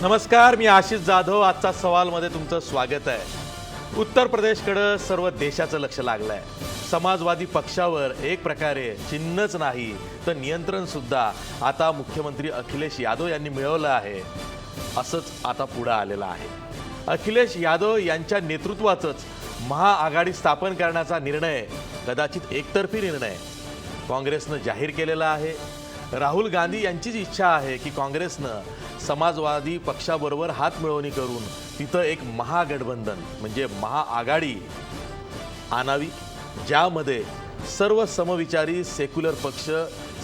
नमस्कार, मी आशिष जाधव. आजचा सवालमध्ये तुमचं स्वागत आहे. उत्तर प्रदेशकडं सर्व देशाचं लक्ष लागलं आहे. समाजवादी पक्षावर एक प्रकारे चिन्हच नाही तर नियंत्रण सुद्धा आता मुख्यमंत्री अखिलेश यादव यांनी मिळवलं आहे. असंच आता पुढं आलेलं आहे. अखिलेश यादव यांच्या नेतृत्वाचंच महाआघाडी स्थापन करण्याचा निर्णय कदाचित एकतर्फी निर्णय काँग्रेसनं जाहीर केलेला आहे. राहुल गांधी यांचीच इच्छा आहे की काँग्रेसनं समाजवादी पक्षाबरोबर हातमिळवणी करून तिथं एक महागठबंधन म्हणजे महाआघाडी आणावी, ज्यामध्ये सर्व समविचारी सेक्युलर पक्ष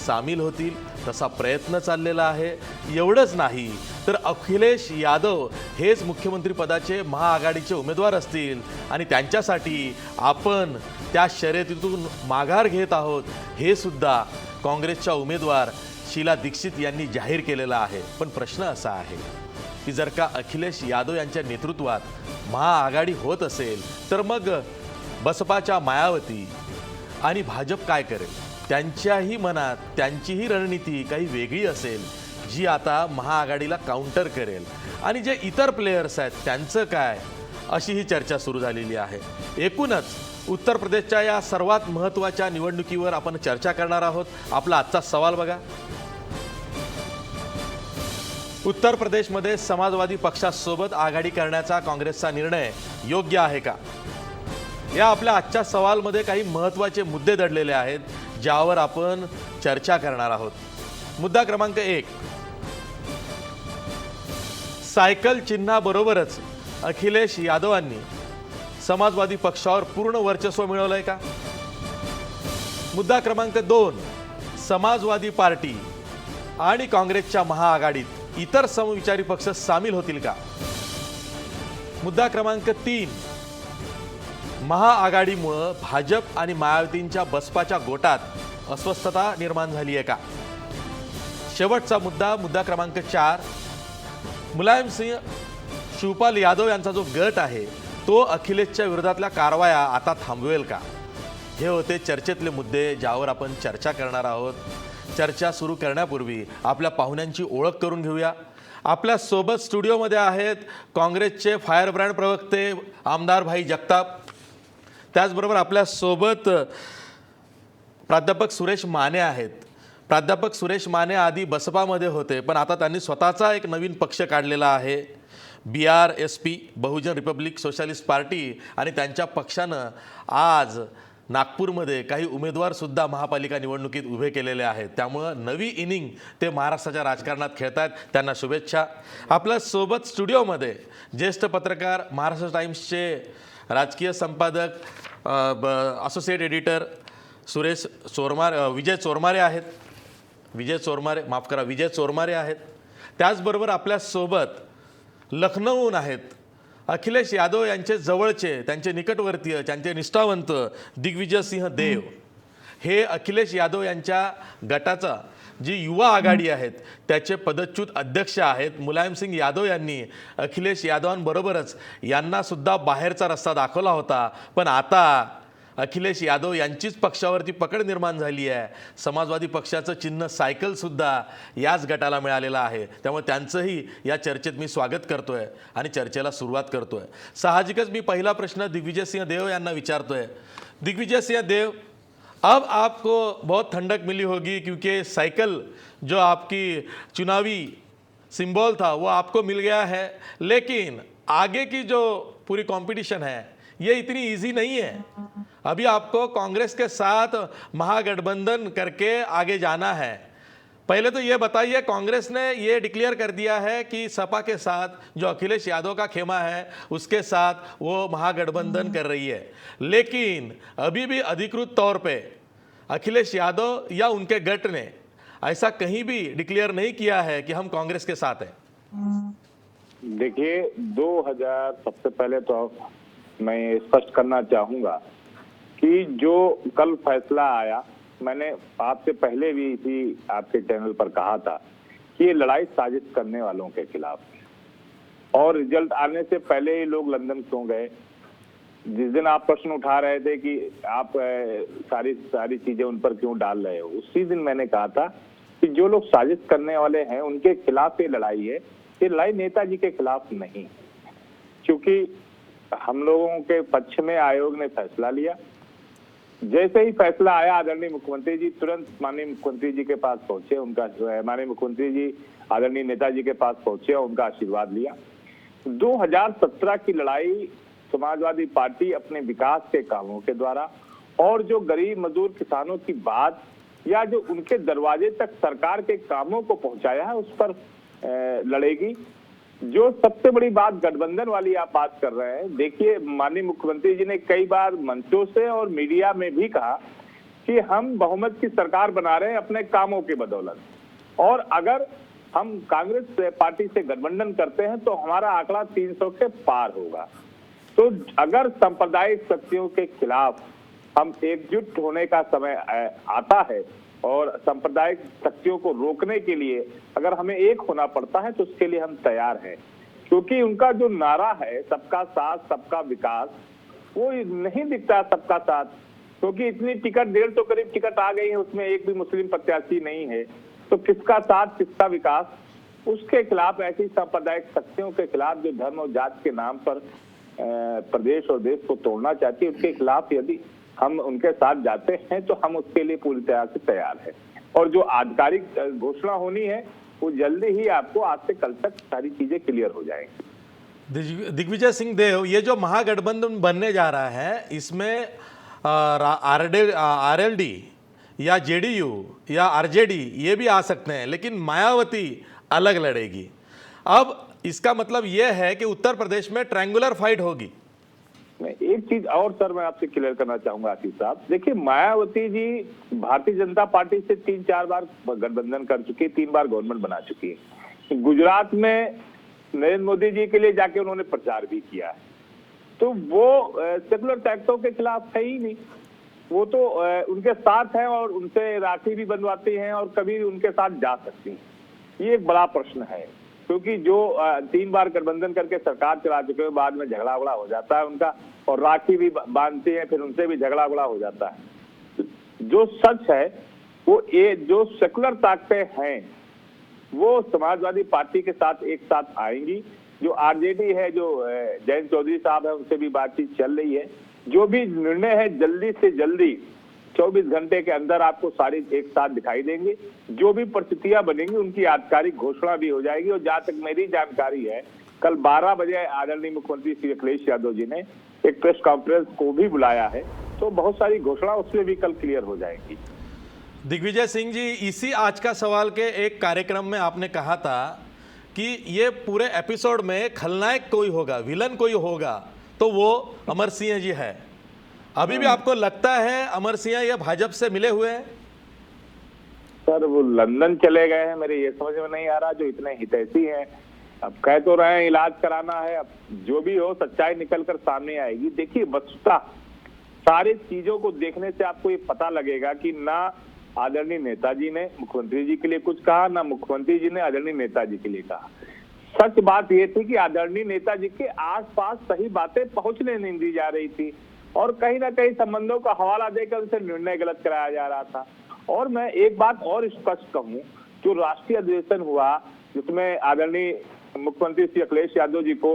सामील होतील. तसा प्रयत्न चाललेला आहे. एवढंच नाही तर अखिलेश यादव हेच मुख्यमंत्रीपदाचे महाआघाडीचे उमेदवार असतील आणि त्यांच्यासाठी आपण त्या शर्यतीतून माघार घेत आहोत हे सुद्धा काँग्रेसच्या उमेदवार शीला दीक्षित यांनी जाहीर केलेलं आहे. पण प्रश्न असा आहे की जर का अखिलेश यादव यांच्या नेतृत्वात महाआघाडी होत असेल तर मग बसपाच्या मायावती आणि भाजप काय करेल? त्यांच्याही मनात त्यांचीही रणनीती काही वेगळी असेल जी आता महाआघाडीला काउंटर करेल. आणि जे इतर प्लेयर्स आहेत त्यांचं काय, अशी ही चर्चा सुरू झालेली आहे. एकूणच उत्तर प्रदेशच्या या सर्वात महत्त्वाच्या निवडणुकीवर आपण चर्चा करणार आहोत. आपला आजचा सवाल बघा. उत्तर प्रदेशमध्ये समाजवादी पक्षासोबत आघाडी करण्याचा काँग्रेसचा निर्णय योग्य आहे का? या आपल्या आजच्या सवालमध्ये काही महत्त्वाचे मुद्दे दडलेले आहेत ज्यावर आपण चर्चा करणार आहोत. मुद्दा क्रमांक 1, सायकल चिन्हाबरोबरच अखिलेश यादवांनी समाजवादी पक्षावर पूर्ण वर्चस्व मिळवलंय का? मुद्दा क्रमांक 2, समाजवादी पार्टी आणि काँग्रेसच्या महाआघाडीत इतर समविचारी पक्ष सामील होतील का? मुद्दा क्रमांक 3, महाआघाडीमुळे भाजप आणि मायावतींच्या बसपाच्या गोटात अस्वस्थता निर्माण झाली आहे का? शेवटचा मुद्दा क्रमांक 4, मुलायम सिंह शिवपाल यादव यांचा जो गट आहे तो अखिलेशच्या विरोधातल्या कारवाया आता थांबवेल का? हे होते चर्चेतले मुद्दे ज्यावर आपण चर्चा करणार आहोत. चर्चा सुरू करण्यापूर्वी आपल्या पाहुण्यांची ओळख करून घेऊया. आपल्या सोबत स्टुडिओमध्ये आहेत काँग्रेसचे फायरब्रँड प्रवक्ते आमदार भाई जगताप. त्याचबरोबर आपल्या सोबत प्राध्यापक सुरेश माने आहेत. प्राध्यापक सुरेश माने आधी बसपामध्ये होते, पण आता त्यांनी स्वतःचा एक नवीन पक्ष काढलेला आहे, BRSP बहुजन रिपब्लिक सोशलिस्ट पार्टी. आणि त्यांच्या पक्षानं आज नागपूरमध्ये काही उमेदवारसुद्धा महापालिका निवडणुकीत उभे केलेले आहेत. त्यामुळं नवी इनिंग ते महाराष्ट्राच्या राजकारणात खेळतात. त्यांना शुभेच्छा. आपल्या सोबत स्टुडिओमध्ये ज्येष्ठ पत्रकार, महाराष्ट्र टाइम्सचे राजकीय संपादक, असोसिएट एडिटर विजय चोरमारे आहेत. त्याचबरोबर आपल्यासोबत लखनौहून आहेत अखिलेश यादव यांचे जवळचे, त्यांचे निकटवर्तीय, त्यांचे निष्ठावंत दिग्विजय सिंह देव. हे अखिलेश यादव यांच्या गटाचा जी युवा आघाडी आहेत त्याचे पदच्युत अध्यक्ष आहेत. मुलायम सिंग यादव यांनी अखिलेश यादवांबरोबरच यांना सुद्धा बाहेरचा रस्ता दाखवला होता, पण आता अखिलेश यादव यांचीच पक्षावरती पकड निर्माण झाली आहे. समाजवादी पक्षाचं चिन्ह सायकलसुद्धा याच गटाला मिळालेलं आहे. त्यामुळे त्यांचंही या चर्चेत मी स्वागत करतोय आणि चर्चेला सुरुवात करतोय. साहजिकच मी पहिला प्रश्न दिग्विजय सिंह देव यांना विचारतोय. दिग्विजय सिंह देव, अब आपको बहुत ठंडक मिली होगी क्योंकि साइकिल जो आपकी चुनावी सिंबल था वो आपको मिल गया है, लेकिन आगे की जो पूरी कंपटीशन है ये इतनी इजी नहीं है. अभी आपको कांग्रेस के साथ महागठबंधन करके आगे जाना है. पहले तो ये बताइए, कांग्रेस ने ये डिक्लेयर कर दिया है कि सपा के साथ जो अखिलेश यादव का खेमा है उसके साथ वो महागठबंधन कर रही है, लेकिन अभी भी अधिकृत तौर पे अखिलेश यादव या उनके गट ने ऐसा कहीं भी डिक्लेयर नहीं किया है कि हम कांग्रेस के साथ हैं. देखिए, 2000 सबसे पहले तो मैं स्पष्ट करना चाहूंगा कि जो कल फैसला आया, मैंने आपसे पहले भी इसी आपके चैनल पर कहा था कि ये लड़ाई साजिश करने वालों के खिलाफ है. और रिजल्ट आने से पहले ही लोग लंदन क्यों गए? जिस दिन आप प्रश्न उठा रहे थे कि आप सारी चीजें उन पर क्यों डाल रहे हो, उसी दिन मैंने कहा था कि जो लोग साजिश करने वाले हैं उनके खिलाफ ये लड़ाई है. ये लड़ाई नेताजी के खिलाफ नहीं, क्योंकि हम लोगों के पक्ष में आयोग ने फैसला लिया। जैसे ही फैसला आया, आदरणीय मुख्यमंत्री जी तुरंत माननीय मुख्यमंत्री जी के पास पहुंचे, उनका माननीय मुख्यमंत्री जी आदरणीय नेताजी के पास पहुंचे और उनका आशीर्वाद लिया। 2017 की लड़ाई समाजवादी पार्टी अपने विकास के कामों के द्वारा और जो गरीब मजदूर किसानों की बात या जो उनके दरवाजे तक सरकार के कामों को पहुंचाया है, उस पर लड़ेगी। जो सबसे बड़ी बात गठबंधन वाली आप बात कर रहे हैं, देखिए माननीय मुख्यमंत्री जी ने कई बार मंचों से और मीडिया में भी कहा कि हम बहुमत की सरकार बना रहे हैं अपने कामों के बदौलत, और अगर हम कांग्रेस पार्टी से गठबंधन करते हैं तो हमारा आंकड़ा 300 के पार होगा। तो अगर सांप्रदायिक शक्तियों के खिलाफ हम एकजुट होने का समय आता है और सांप्रदायिक शक्तियों को रोकने के लिए अगर हमें एक होना पड़ता है, तो उसके लिए हम तैयार हैं, क्योंकि उनका जो नारा है सबका साथ सबका विकास, वो नहीं दिखता सबका साथ, क्योंकि इतनी टिकट 150 करीब टिकट आ गई है, उसमें एक भी मुस्लिम प्रत्याशी नहीं है, तो किसका साथ किसका विकास? उसके खिलाफ ऐसी सांप्रदायिक शक्तियों के खिलाफ जो धर्म और जात के नाम पर प्रदेश और देश को तोड़ना चाहती है, उसके खिलाफ यदि हम उनके साथ जाते हैं तो हम उसके लिए पूरी तरह से तैयार हैं। और जो आधिकारिक घोषणा होनी है वो जल्दी ही आपको आज से कल तक सारी चीजें क्लियर हो जाएंगी। दिग्विजय सिंह देव, ये जो महागठबंधन बनने जा रहा है, इसमें आरएलडी या जेडीयू या आरजेडी ये भी आ सकते हैं, लेकिन मायावती अलग लड़ेगी। अब इसका मतलब यह है कि उत्तर प्रदेश में ट्रायंगुलर फाइट होगी। एक चीज और सर मैं आपसे क्लियर करना चाहूंगा आशीष साहब, देखिए मायावती जी भारतीय जनता पार्टी से 3-4 बार गठबंधन कर चुकी है, 3 बार गवर्नमेंट बना चुकी है। गुजरात में नरेंद्र मोदी जी के लिए जाके उन्होंने प्रचार भी किया है, तो वो सेकुलर टैक्सों के खिलाफ है ही नहीं, वो तो उनके साथ हैं और उनसे राखी भी बंधवाती हैं और कभी उनके साथ जा सकती हैं। ये एक बड़ा प्रश्न है, क्योंकि जो 3 बार गठबंधन करके सरकार चला चुके हैं, बाद में झगड़ा उगड़ा हो जाता है उनका, और राखी भी बांधती है, फिर उनसे भी झगड़ा उगड़ा हो जाता है। जो सच है वो ये जो सेकुलर ताकतें हैं वो समाजवादी पार्टी के साथ एक साथ आएंगी। जो आरजेडी है, जो जयंत चौधरी साहब है, उनसे भी बातचीत चल रही है। जो भी निर्णय है जल्दी से जल्दी 24 घंटे के अंदर आपको सारी एक साथ दिखाई देंगे। जो भी परिस्थितियां बनेंगी उनकी आधिकारिक घोषणा भी हो जाएगी। और जहां तक मेरी जानकारी है, कल 12 बजे आदरणीय मुख्यमंत्री श्री अखिलेश यादव जी ने एक प्रेस कॉन्फ्रेंस को भी बुलाया है, तो बहुत सारी घोषणा उसमें भी कल क्लियर हो जाएंगी। दिग्विजय सिंह जी, इसी आज का सवाल के एक कार्यक्रम में आपने कहा था कि ये पूरे एपिसोड में खलनायक कोई होगा, विलन कोई होगा, तो वो अमर सिंह जी है। अभी भी आपको लगता है अमर सिंह ये भाजपा से मिले हुए हैं? सर वो लंदन चले गए हैं, मेरे ये समझ में नहीं आ रहा। जो इतने हितैषी हैं, अब कह तो रहे हैं इलाज कराना है, अब जो भी हो सच्चाई निकल कर सामने आएगी। देखिए वस्तुतः सारी चीजों को देखने से आपको ये पता लगेगा कि ना आदरणीय नेताजी ने मुख्यमंत्री जी के लिए कुछ कहा, ना मुख्यमंत्री जी ने आदरणीय नेताजी के लिए कहा। सच बात ये थी कि आदरणीय नेताजी के आसपास सही बातें पहुंचने नहीं दी जा रही थी, और कहीं ना कहीं संबंधों का हवाला देकर उनसे निर्णय गलत कराया जा रहा था। और मैं एक बात और स्पष्ट कहूं, जो राष्ट्रीय अधिवेशन हुआ जिसमें आदरणीय मुख्यमंत्री श्री अखिलेश यादव जी को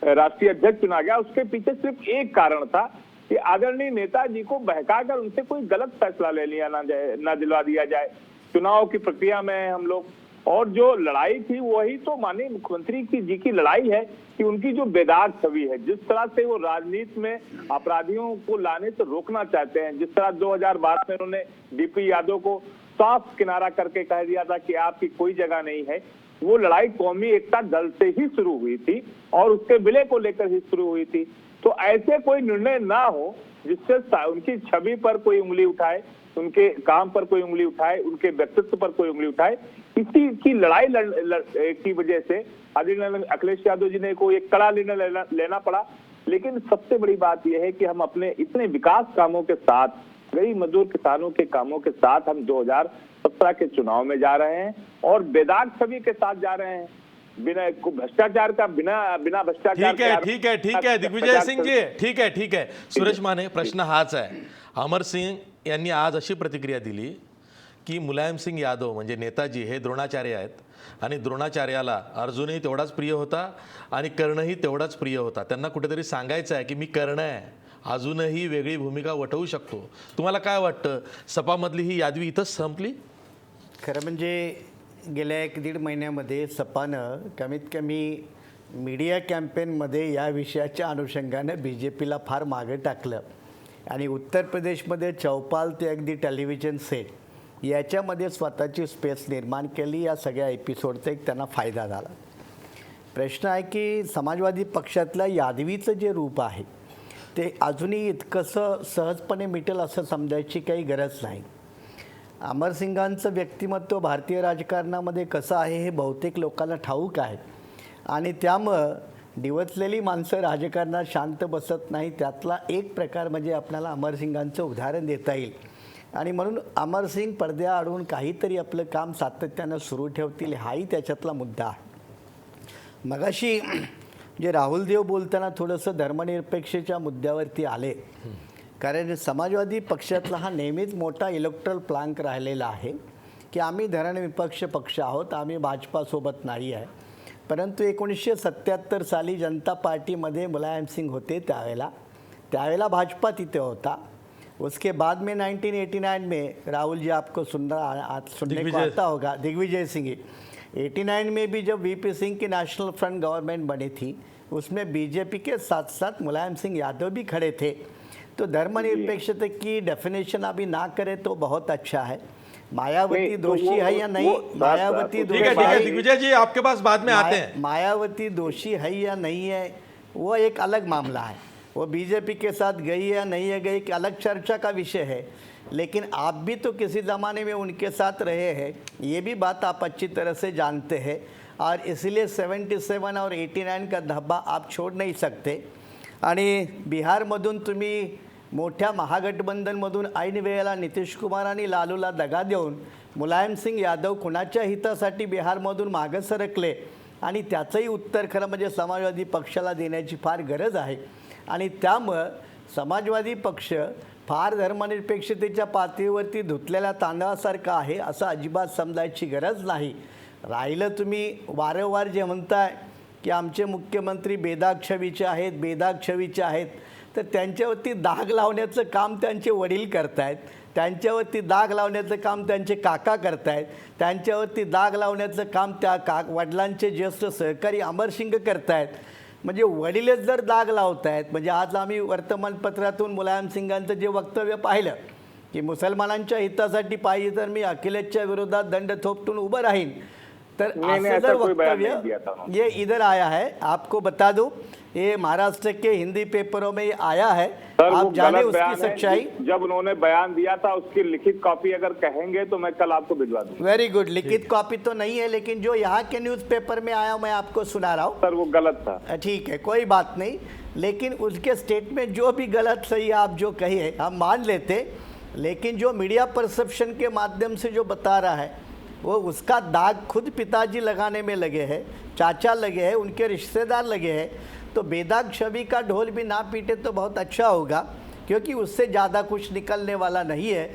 राष्ट्रीय अध्यक्ष चुना गया, उसके पीछे सिर्फ एक कारण था कि आदरणीय नेताजी को बहकाकर उनसे कोई गलत फैसला ले लिया ना दिलवा दिया जाए। चुनाव की प्रक्रिया में हम लोग, और जो लड़ाई थी वही तो माननीय मुख्यमंत्री जी की लड़ाई है कि उनकी जो बेदाग छवि है, जिस तरह से वो राजनीति में अपराधियों को लाने से रोकना चाहते हैं, जिस तरह 2012 में उन्होंने डीपी यादव को साफ किनारा करके कह दिया था कि आपकी कोई जगह नहीं है, वो लड़ाई कौमी एकता दल से ही शुरू हुई थी और उसके विलय को लेकर ही शुरू हुई थी। तो ऐसे कोई निर्णय ना हो जिससे उनकी छवि पर कोई उंगली उठाए, उनके काम पर कोई उंगली उठाए, उनके व्यक्तित्व पर कोई उंगली उठाए। इसी की लड़ाई की वजह से आदरणीय अखिलेश यादव जी ने को एक कड़ा निर्णय लेना पड़ा। लेकिन सबसे बड़ी बात यह है कि हम अपने इतने विकास कामों के साथ, गरीब मजदूर किसानों के कामों के साथ हम 2017 के चुनाव में जा रहे हैं और बेदाग छवि के साथ जा रहे हैं, बिना भ्रष्टाचार का, बिना भ्रष्टाचार। ठीक है दिग्विजय सिंह जी, ठीक है। सुरेश माने, प्रश्न हाच आहे। अमर सिंह यांनी आज अशी प्रतिक्रिया दिली की मुलायम सिंग यादव म्हणजे नेताजी हे द्रोणाचार्य आहेत, आणि द्रोणाचार्याला अर्जुनही तेवढाच प्रिय होता आणि कर्णही तेवढाच प्रिय होता. त्यांना कुठेतरी सांगायचं आहे की मी कर्ण आहे, अजूनही वेगळी भूमिका वठवू शकतो. तुम्हाला काय वाटतं, सपामधली ही यादवी इथंच संपली? खरं म्हणजे गेल्या 1-1.5 महिन्यामध्ये सपानं कमीत कमी मीडिया कॅम्पेनमध्ये या विषयाच्या अनुषंगानं BJPला फार मागे टाकलं आणि उत्तर प्रदेशमध्ये चौपाल ते अगदी टेलिव्हिजन सेट याच्यामध्ये स्वतःची स्पेस निर्माण केली. या सगळ्या एपिसोडचा एक त्यांना फायदा झाला. प्रश्न आहे की समाजवादी पक्षातल्या यादवीचं जे रूप आहे ते अजूनही इतकंसं सहजपणे मिटेल असं समजायची काही गरज नाही. अमरसिंगांचं व्यक्तिमत्व भारतीय राजकारणामध्ये कसं आहे हे बहुतेक लोकांना ठाऊक आहे आणि त्यामुळं डिवचलेली माणसं राजकारणात शांत बसत नाही. त्यातला एक प्रकार म्हणजे आपल्याला अमरसिंगांचं उदाहरण देता येईल आणि म्हणून अमरसिंग पडद्याआडून काहीतरी आपलं काम सातत्यानं सुरू ठेवतील हाही त्याच्यातला मुद्दा आहे. मगाशी जे राहुल देव बोलताना थोडंसं धर्मनिरपेक्षेच्या मुद्द्यावरती आले, कारण समाजवादी पक्षातला हा नेहमीच मोठा इलेक्ट्रल प्लँक राहिलेला आहे की आम्ही धर्मनिरपेक्ष पक्ष आहोत, आम्ही भाजपासोबत नाही आहे. परंतु 1977 साली जनता पार्टीमध्ये मुलायम सिंग होते, त्यावेळेला भाजपा तिथे होता. उसके बाद में 1989 में राहुल जी आपको सुनने को आता होगा, दिग्विजय सिंह 89 में भी जब VP सिंह की नेशनल फ्रंट गवर्नमेंट बनी थी उसमें BJP के साथ साथ मुलायम सिंह यादव भी खड़े थे. तो धर्मनिरपेक्षता की डेफिनेशन अभी ना करे तो बहुत अच्छा है. मायावती दोषी है या नहीं, मायावती ठीक है दिग्विजय जी, आपके पास बाद में आते हैं. मायावती दोषी है या नहीं है वो एक अलग मामला है. वो BJP के साथ गई या नहीं है गई, अलग चर्चा का विषय है. लेकिन आप भी तो किसी ज़माने में उनके साथ रहे हैं, ये भी बात आप अच्छी तरह से जानते हैं और इसलिए 77 और 89 का धब्बा आप छोड़ नहीं सकते. आणि बिहारमधून तुम्ही मोठ्या महागठबंधनमधून ऐन वेळेला नितीश कुमार आणि लालूला दगा देऊन मुलायम सिंग यादव कुणाच्या हितासाठी बिहारमधून मागं सरकले आणि त्याचंही उत्तर खरं म्हणजे समाजवादी पक्षाला देण्याची फार गरज आहे. आणि त्यामुळं समाजवादी पक्ष फार धर्मनिरपेक्षतेच्या पातळीवरती धुतलेल्या तांदळासारखं आहे असं अजिबात समजायची गरज नाही. राहिलं तुम्ही वारंवार जे म्हणताय की आमचे मुख्यमंत्री बेदाग छवीचे आहेत, तर त्यांच्यावरती दाग लावण्याचं काम त्यांचे वडील करतायत, त्यांच्यावरती दाग लावण्याचं काम त्यांचे काका करतायत, त्यांच्यावरती दाग लावण्याचं काम त्या वडिलांचे ज्येष्ठ सहकारी अमरसिंग करतायत. म्हणजे वडीलच जर दाग लावत आहेत, म्हणजे आज आम्ही वर्तमानपत्रातून मुलायम सिंगांचं जे वक्तव्य पाहिलं की मुसलमानांच्या हितासाठी पाहिजे तर मी अखिलेशच्या विरोधात दंड थोपटून उभं राहीन, तर असं जर वक्तव्य ये इधर आया है, आपको बता दूं ये महाराष्ट्र के हिंदी पेपरों में ये आया है. आप जाने उसकी सच्चाई. जब उन्होंने बयान दिया था उसकी लिखित कॉपी अगर कहेंगे तो मैं कल आपको भिजवा दूंगा. Very good. लिखित कॉपी तो नहीं है, लेकिन जो यहाँ के न्यूज़पेपर में आया मैं आपको सुना रहा हूँ. सर वो गलत था. ठीक है, कोई बात नहीं, लेकिन उसके स्टेटमेंट जो भी गलत सही आप जो कहिए हम मान लेते, लेकिन जो मीडिया परसेप्शन के माध्यम से जो बता रहा है वो उसका दाग खुद पिताजी लगाने में लगे हैं, चाचा लगे हैं, उनके रिश्तेदार लगे हैं. तो बेदाग छवि का ढोल भी ना पीटे तो बहुत अच्छा होगा, क्योंकि उससे ज़्यादा कुछ निकलने वाला नहीं है.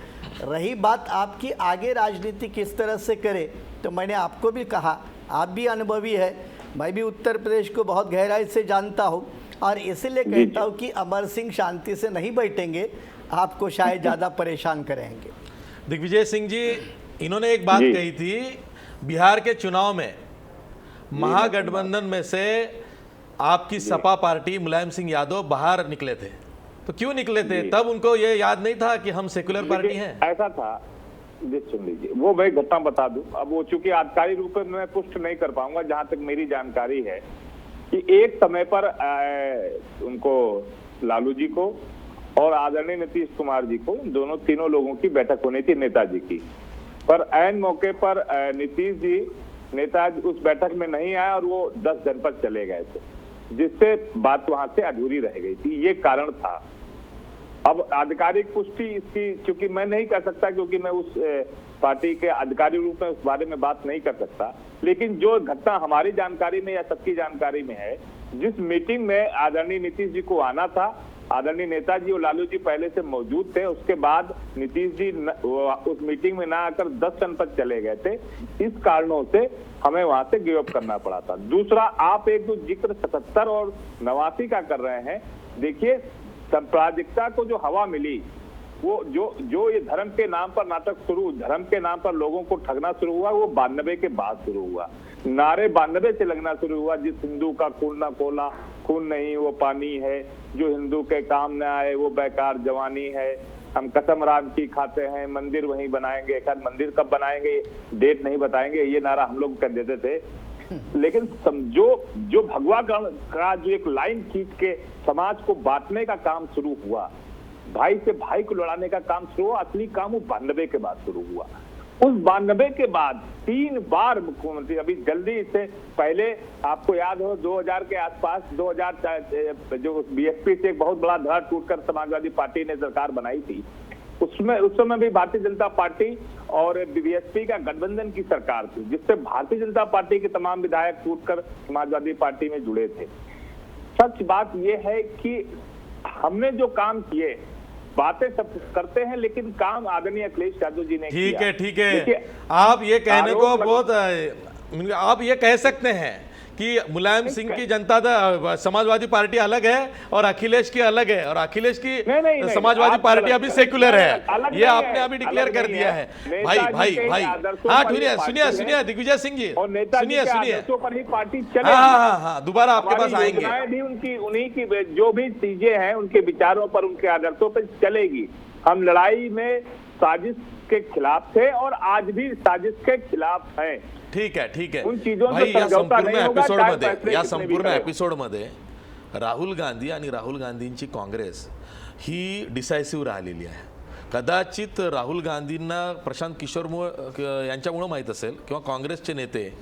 रही बात आपकी आगे राजनीति किस तरह से करे, तो मैंने आपको भी कहा आप भी अनुभवी है, मैं भी उत्तर प्रदेश को बहुत गहराई से जानता हूँ और इसीलिए कहता हूँ कि अमर सिंह शांति से नहीं बैठेंगे, आपको शायद ज़्यादा परेशान करेंगे. दिग्विजय सिंह जी, इन्होंने एक बात कही थी, बिहार के चुनाव में महागठबंधन में से आपकी सपा पार्टी मुलायम सिंह यादव बाहर निकले थे, तो क्यों निकले थे? तब उनको ये याद नहीं था कि हम सेक्युलर पार्टी हैं? ऐसा था, सुन लीजिए, वो मैं घटना बता दूं. अब वो चूंकि आधिकारिक रूप में मैं पुष्ट नहीं कर पाऊंगा, जहां तक मेरी जानकारी है कि एक समय पर उनको लालू जी को और आदरणीय नीतीश कुमार जी को, तीनों लोगों की बैठक होनी थी नेताजी की. पर ऐन मौके पर नीतीश जी नेताजी उस बैठक में नहीं आए और वो 10 जनपद चले गए थे, जिससे बात वहां से अधूरी रह गई थी. ये कारण था. अब आधिकारिक पुष्टि इसकी चूंकि मैं नहीं कर सकता, क्योंकि मैं उस पार्टी के आधिकारिक रूप में उस बारे में बात नहीं कर सकता, लेकिन जो घटना हमारी जानकारी में या सबकी जानकारी में है, जिस मीटिंग में आदरणीय नीतीश जी को आना था आदरणीय नेताजी और लालू जी पहले से मौजूद थे। उसके बाद नीतीश जी उस मीटिंग में ना आकर 10 जनपद चले गए थे। इस कारणों से हमें वहां से गिव अप करना पड़ा था। दूसरा, आप एक जो जिक्र 77 और 89 का कर रहे हैं, देखिए सामाजिकता को जो हवा मिली, वो जो ये धर्म के नाम पर नाटक शुरू, धर्म के नाम पर लोगों को ठगना शुरू हुआ, वो 92 के बाद शुरू हुआ। नारे 92 से लगना शुरू हुआ, जिस हिंदू का खून ना खोला, खून नहीं वो पानी है, जो हिंदू के काम न आए वो बेकार जवानी है, हम कसम राम की खाते हैं, मंदिर वहीं बनाएंगे। खैर मंदिर कब बनाएंगे डेट नहीं बताएंगे, ये नारा हम लोग कर देते थे। लेकिन समझो जो भगवा गण का जो एक लाइन खींच के समाज को बांटने का काम शुरू हुआ, भाई से भाई को लड़ाने का काम शुरू हुआ, असली काम वो 92 के बाद शुरू हुआ। उस 92 के बाद 3 बार मुख्यमंत्री, अभी जल्दी से पहले आपको याद हो 2000 के आसपास 2000 जो बीएसपी से एक बहुत बड़ा धड़ा टूटकर समाजवादी पार्टी ने सरकार बनाई थी, उसमें उस समय भी भारतीय जनता पार्टी और बीएसपी का गठबंधन की सरकार थी, जिससे भारतीय जनता पार्टी के तमाम विधायक टूटकर समाजवादी पार्टी में जुड़े थे। सच बात यह है कि हमने जो काम किए, बातें सब करते हैं लेकिन काम आदरणीय अखिलेश यादव जी ने किया। ठीक है। आप ये कहने को बहुत आप ये कह सकते हैं कि मुलायम सिंह की जनता समाजवादी पार्टी अलग है और अखिलेश की अलग है, और अखिलेश की समाजवादी पार्टी अभी सेक्युलर है, ये आपने अभी डिक्लेयर कर दिया है। भाई भाई भाई हाँ, सुनिए दिग्विजय सिंह जी, सुनिए पर ही पार्टी चले। हाँ, दोबारा आपके पास आएंगे। भी उन्हीं की जो भी चीजें हैं उनके विचारों पर, उनके आदर्शों पर चलेगी। हम लड़ाई में साजिश के खिलाफ थे और आज भी साजिश के खिलाफ हैं। ठीक है उन चीजों भाई, या संपूर्ण एपिसोड एपिसोडमध्ये राहुल गांधी आणि राहुल गांधींची काँग्रेस ही डिसायसिव्ह राहिलेली आहे। कदाचित राहुल गांधींना प्रशांत किशोर यांच्यामुळे माहीत असेल किंवा काँग्रेसचे नेते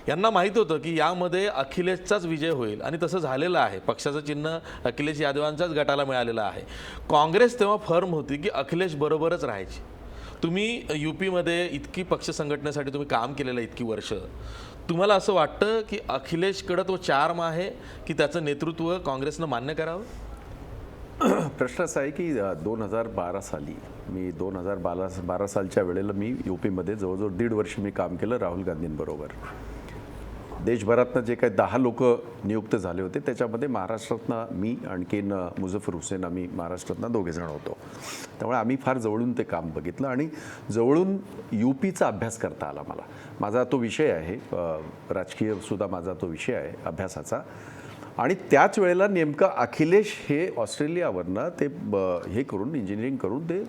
यांना माहीत होतं की यामध्ये अखिलेशचाच विजय होईल, आणि तसं झालेलं आहे। पक्षाचं चिन्ह अखिलेश यादवांच्याच गटाला मिळालेलं आहे। काँग्रेस तेव्हा फर्म होती की अखिलेश बरोबरच राहायची। तुम्ही यूपीमध्ये इतकी पक्ष संघटनेसाठी तुम्ही काम केलेलं इतकी वर्ष, तुम्हाला असं वाटतं की अखिलेशकडे तो चार्म आहे की त्याचं नेतृत्व काँग्रेसनं मान्य करावं? प्रश्न असा आहे की 2012 साली मी 2012 सालच्या वेळेला मी यूपीमध्ये जवळजवळ 1.5 वर्ष मी काम केलं राहुल गांधींबरोबर। देशभरातनं जे काही 10 लोक नियुक्त झाले होते त्याच्यामध्ये महाराष्ट्रातनं मी आणखीन मुझफ्फर हुसेन, आम्ही महाराष्ट्रातनं 2 जण होतो। त्यामुळे आम्ही फार जवळून ते काम बघितलं आणि जवळून यूपीचा अभ्यास करता आला मला। माझा तो विषय आहे, राजकीय सुद्धा माझा तो विषय आहे अभ्यासाचा। आणि त्याच वेळेला नेमकं अखिलेश हे ऑस्ट्रेलियावरनं ते हे करून इंजिनिअरिंग करून ते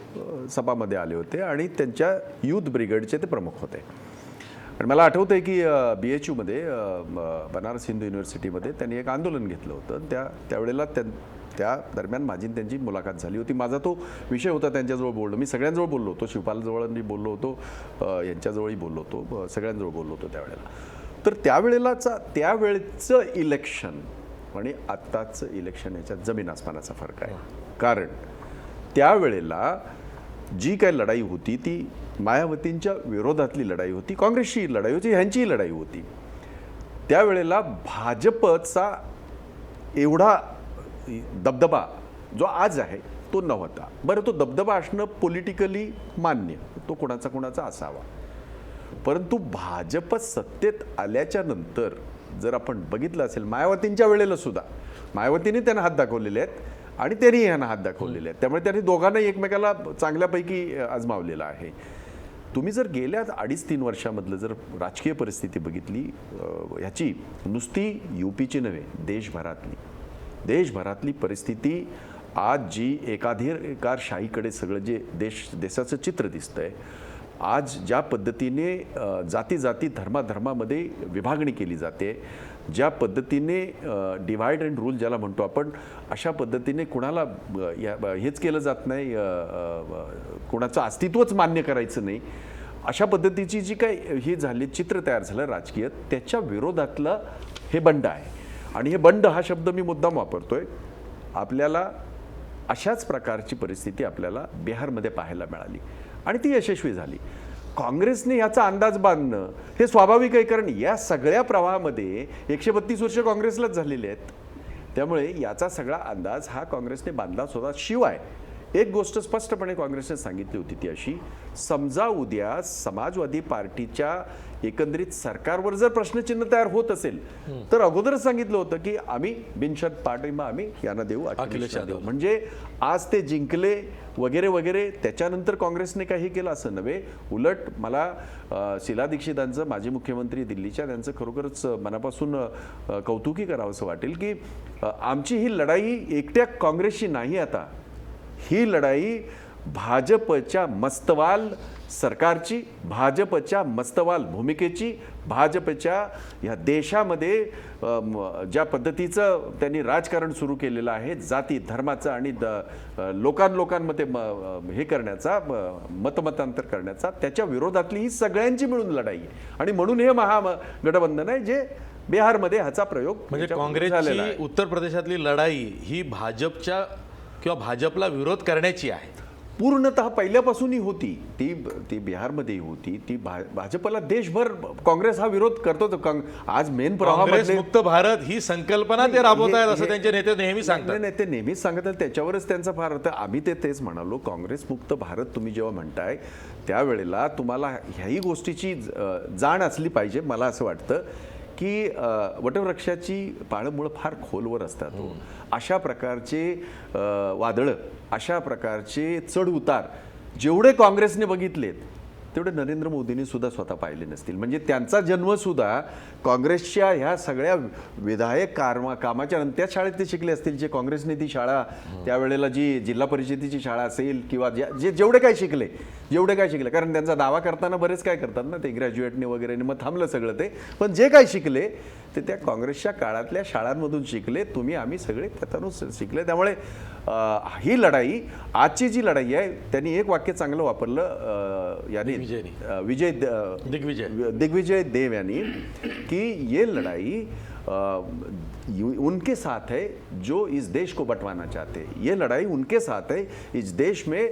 सभामध्ये आले होते आणि त्यांच्या यूथ ब्रिगेडचे ते प्रमुख होते। आणि मला आठवतं आहे की BHUमध्ये बनारस हिंदू युनिव्हर्सिटीमध्ये त्यांनी एक आंदोलन घेतलं होतं। त्यावेळेला त्या दरम्यान माझी त्यांची मुलाखत झाली होती। माझा तो विषय होता त्यांच्याजवळ बोलणं। मी सगळ्यांजवळ बोललो होतो, शिवपालजवळही बोललो होतो, यांच्याजवळही बोललो होतो, सगळ्यांजवळ बोललो होतो त्यावेळेला। तर त्यावेळचं इलेक्शन आणि आत्ताचं इलेक्शन याच्यात जमीन आसमानाचा फरक आहे। कारण त्यावेळेला जी काही लढाई होती ती मायावतींच्या विरोधातली लढाई होती, काँग्रेसची लढाई होती, ह्यांचीही लढाई होती। त्यावेळेला भाजपचा एवढा दबदबा जो आज आहे तो नव्हता। बरं, तो दबदबा असणं पॉलिटिकली मान्य, तो कोणाचा असावा, परंतु भाजप सत्तेत आल्याच्या नंतर जर आपण बघितलं असेल, मायावतींच्या वेळेला सुद्धा मायावतीने त्यांना हात दाखवलेले आहेत आणि त्यांनी यांना हात दाखवलेले आहेत। त्यामुळे त्यांनी दोघांना एकमेकाला चांगल्यापैकी आजमावलेला आहे। तुम्ही जर गेल्या 2.5-3 वर्षामधलं जर राजकीय परिस्थिती बघितली, ह्याची नुसती यूपीची नव्हे, देशभरातली परिस्थिती आज जी एकाधिकारशाहीकडे सगळं जे देशाचं चित्र दिसतंय, आज ज्या पद्धतीने जाती धर्मामध्ये विभागणी केली जाते, ज्या पद्धतीने डिवाइड अँड रूल ज्याला म्हणतो आपण, अशा पद्धतीने कुणाला हेच केलं जात नाही, कुणाचं अस्तित्वच मान्य करायचं नाही, अशा पद्धतीची जी काही हे झाले चित्र तयार झालं राजकीय, त्याच्या विरोधातलं हे बंड आहे। आणि हे बंड हा शब्द मी मुद्दाम वापरतोय। आपल्याला अशाच प्रकारची परिस्थिती आपल्याला बिहारमध्ये पाहायला मिळाली आणि ती यशस्वी झाली। काँग्रेसने याचा अंदाज बांधणं हे स्वाभाविक आहे, कारण या सगळ्या प्रवाहामध्ये 132 वर्ष काँग्रेसलाच झालेले आहेत। त्यामुळे याचा सगळा अंदाज हा काँग्रेसने बांधलाच होता. शिवाय एक गोष्ट स्पष्टपणे काँग्रेसने सांगितली होती ती अशी, समजा उद्या समाजवादी पार्टीच्या एकंदरीत सरकारवर जर प्रश्नचिन्ह तयार होत असेल तर अगोदरच सांगितलं होतं की आम्ही बिनशर्त पाठिंबा आम्ही यांना देऊ, अखिलेश देऊ. म्हणजे आज ते जिंकले वगैरे वगैरे त्याच्यानंतर काँग्रेसने काही केलं असं नव्हे. उलट मला शीला दीक्षितांचं, माजी मुख्यमंत्री दिल्लीच्या, त्यांचं खरोखरच मनापासून कौतुकी करावंसं वाटेल की आमची ही लढाई एकट्या काँग्रेसची नाही, आता ही लढाई भाजपच्या मस्तवाल सरकारची, भाजपच्या मस्तवाल भूमिकेची, भाजपच्या ह्या देशामध्ये ज्या पद्धतीचं त्यांनी राजकारण सुरू केलेलं आहे, जाती धर्माचं आणि लोकांमध्ये हे करण्याचा, मतमतांतर करण्याचा, त्याच्या विरोधातली ही सगळ्यांची मिळून लढाई आहे. आणि म्हणून हे महागठबंधन आहे जे बिहारमध्ये ह्याचा प्रयोग म्हणजे काँग्रेसची उत्तर प्रदेशातली लढाई ही भाजपच्या किंवा भाजपला विरोध करण्याची आहे. पूर्णतः पहिल्यापासूनही होती ती बिहारमध्येही होती ती भाजपला देशभर काँग्रेस हा विरोध करतो. आज मेन काँग्रेस मुक्त भारत ही संकल्पना ते राबवत आहेत असं त्यांचे नेते नेहमी सांगतात. नाही, ते नेहमीच सांगतात, त्याच्यावरच त्यांचा फार अर्थ. आम्ही तेच म्हणालो, काँग्रेस मुक्त भारत तुम्ही जेव्हा म्हणताय त्यावेळेला तुम्हाला ह्याही गोष्टीची जाण असली पाहिजे. मला असं वाटतं की वटवृक्षाची पाळंमुळं फार खोलवर असतात. अशा प्रकारचे वादळं, अशा प्रकारचे चढ उतार जेवढे काँग्रेसने बघितलेत तेवढे नरेंद्र मोदींनी सुद्धा स्वतः पाहिले नसतील. म्हणजे त्यांचा जन्मसुद्धा काँग्रेसच्या ह्या सगळ्या विधायक कामाच्या नंतर त्याच शाळेत ते शिकले असतील जे काँग्रेसने ती शाळा त्यावेळेला जी जिल्हा परिषदेची शाळा असेल किंवा जेवढे काय शिकले कारण त्यांचा दावा करताना बरेच काय करतात ना ते ग्रॅज्युएटने वगैरे, मग थांबलं सगळं ते. पण जे काय शिकले ते त्या काँग्रेसच्या काळातल्या शाळांमधून शिकले. आम्ही सगळे त्यातून शिकले. त्यामुळे ही लढाई, आजची जी लढाई आहे, त्यांनी एक वाक्य चांगलं वापरलं याने दिग्विजय देव यांनी की ये लड़ाई उनके साथ है जो इस देश को बंटवाना चाहते हैं. ये लड़ाई उनके साथ है, इस देश में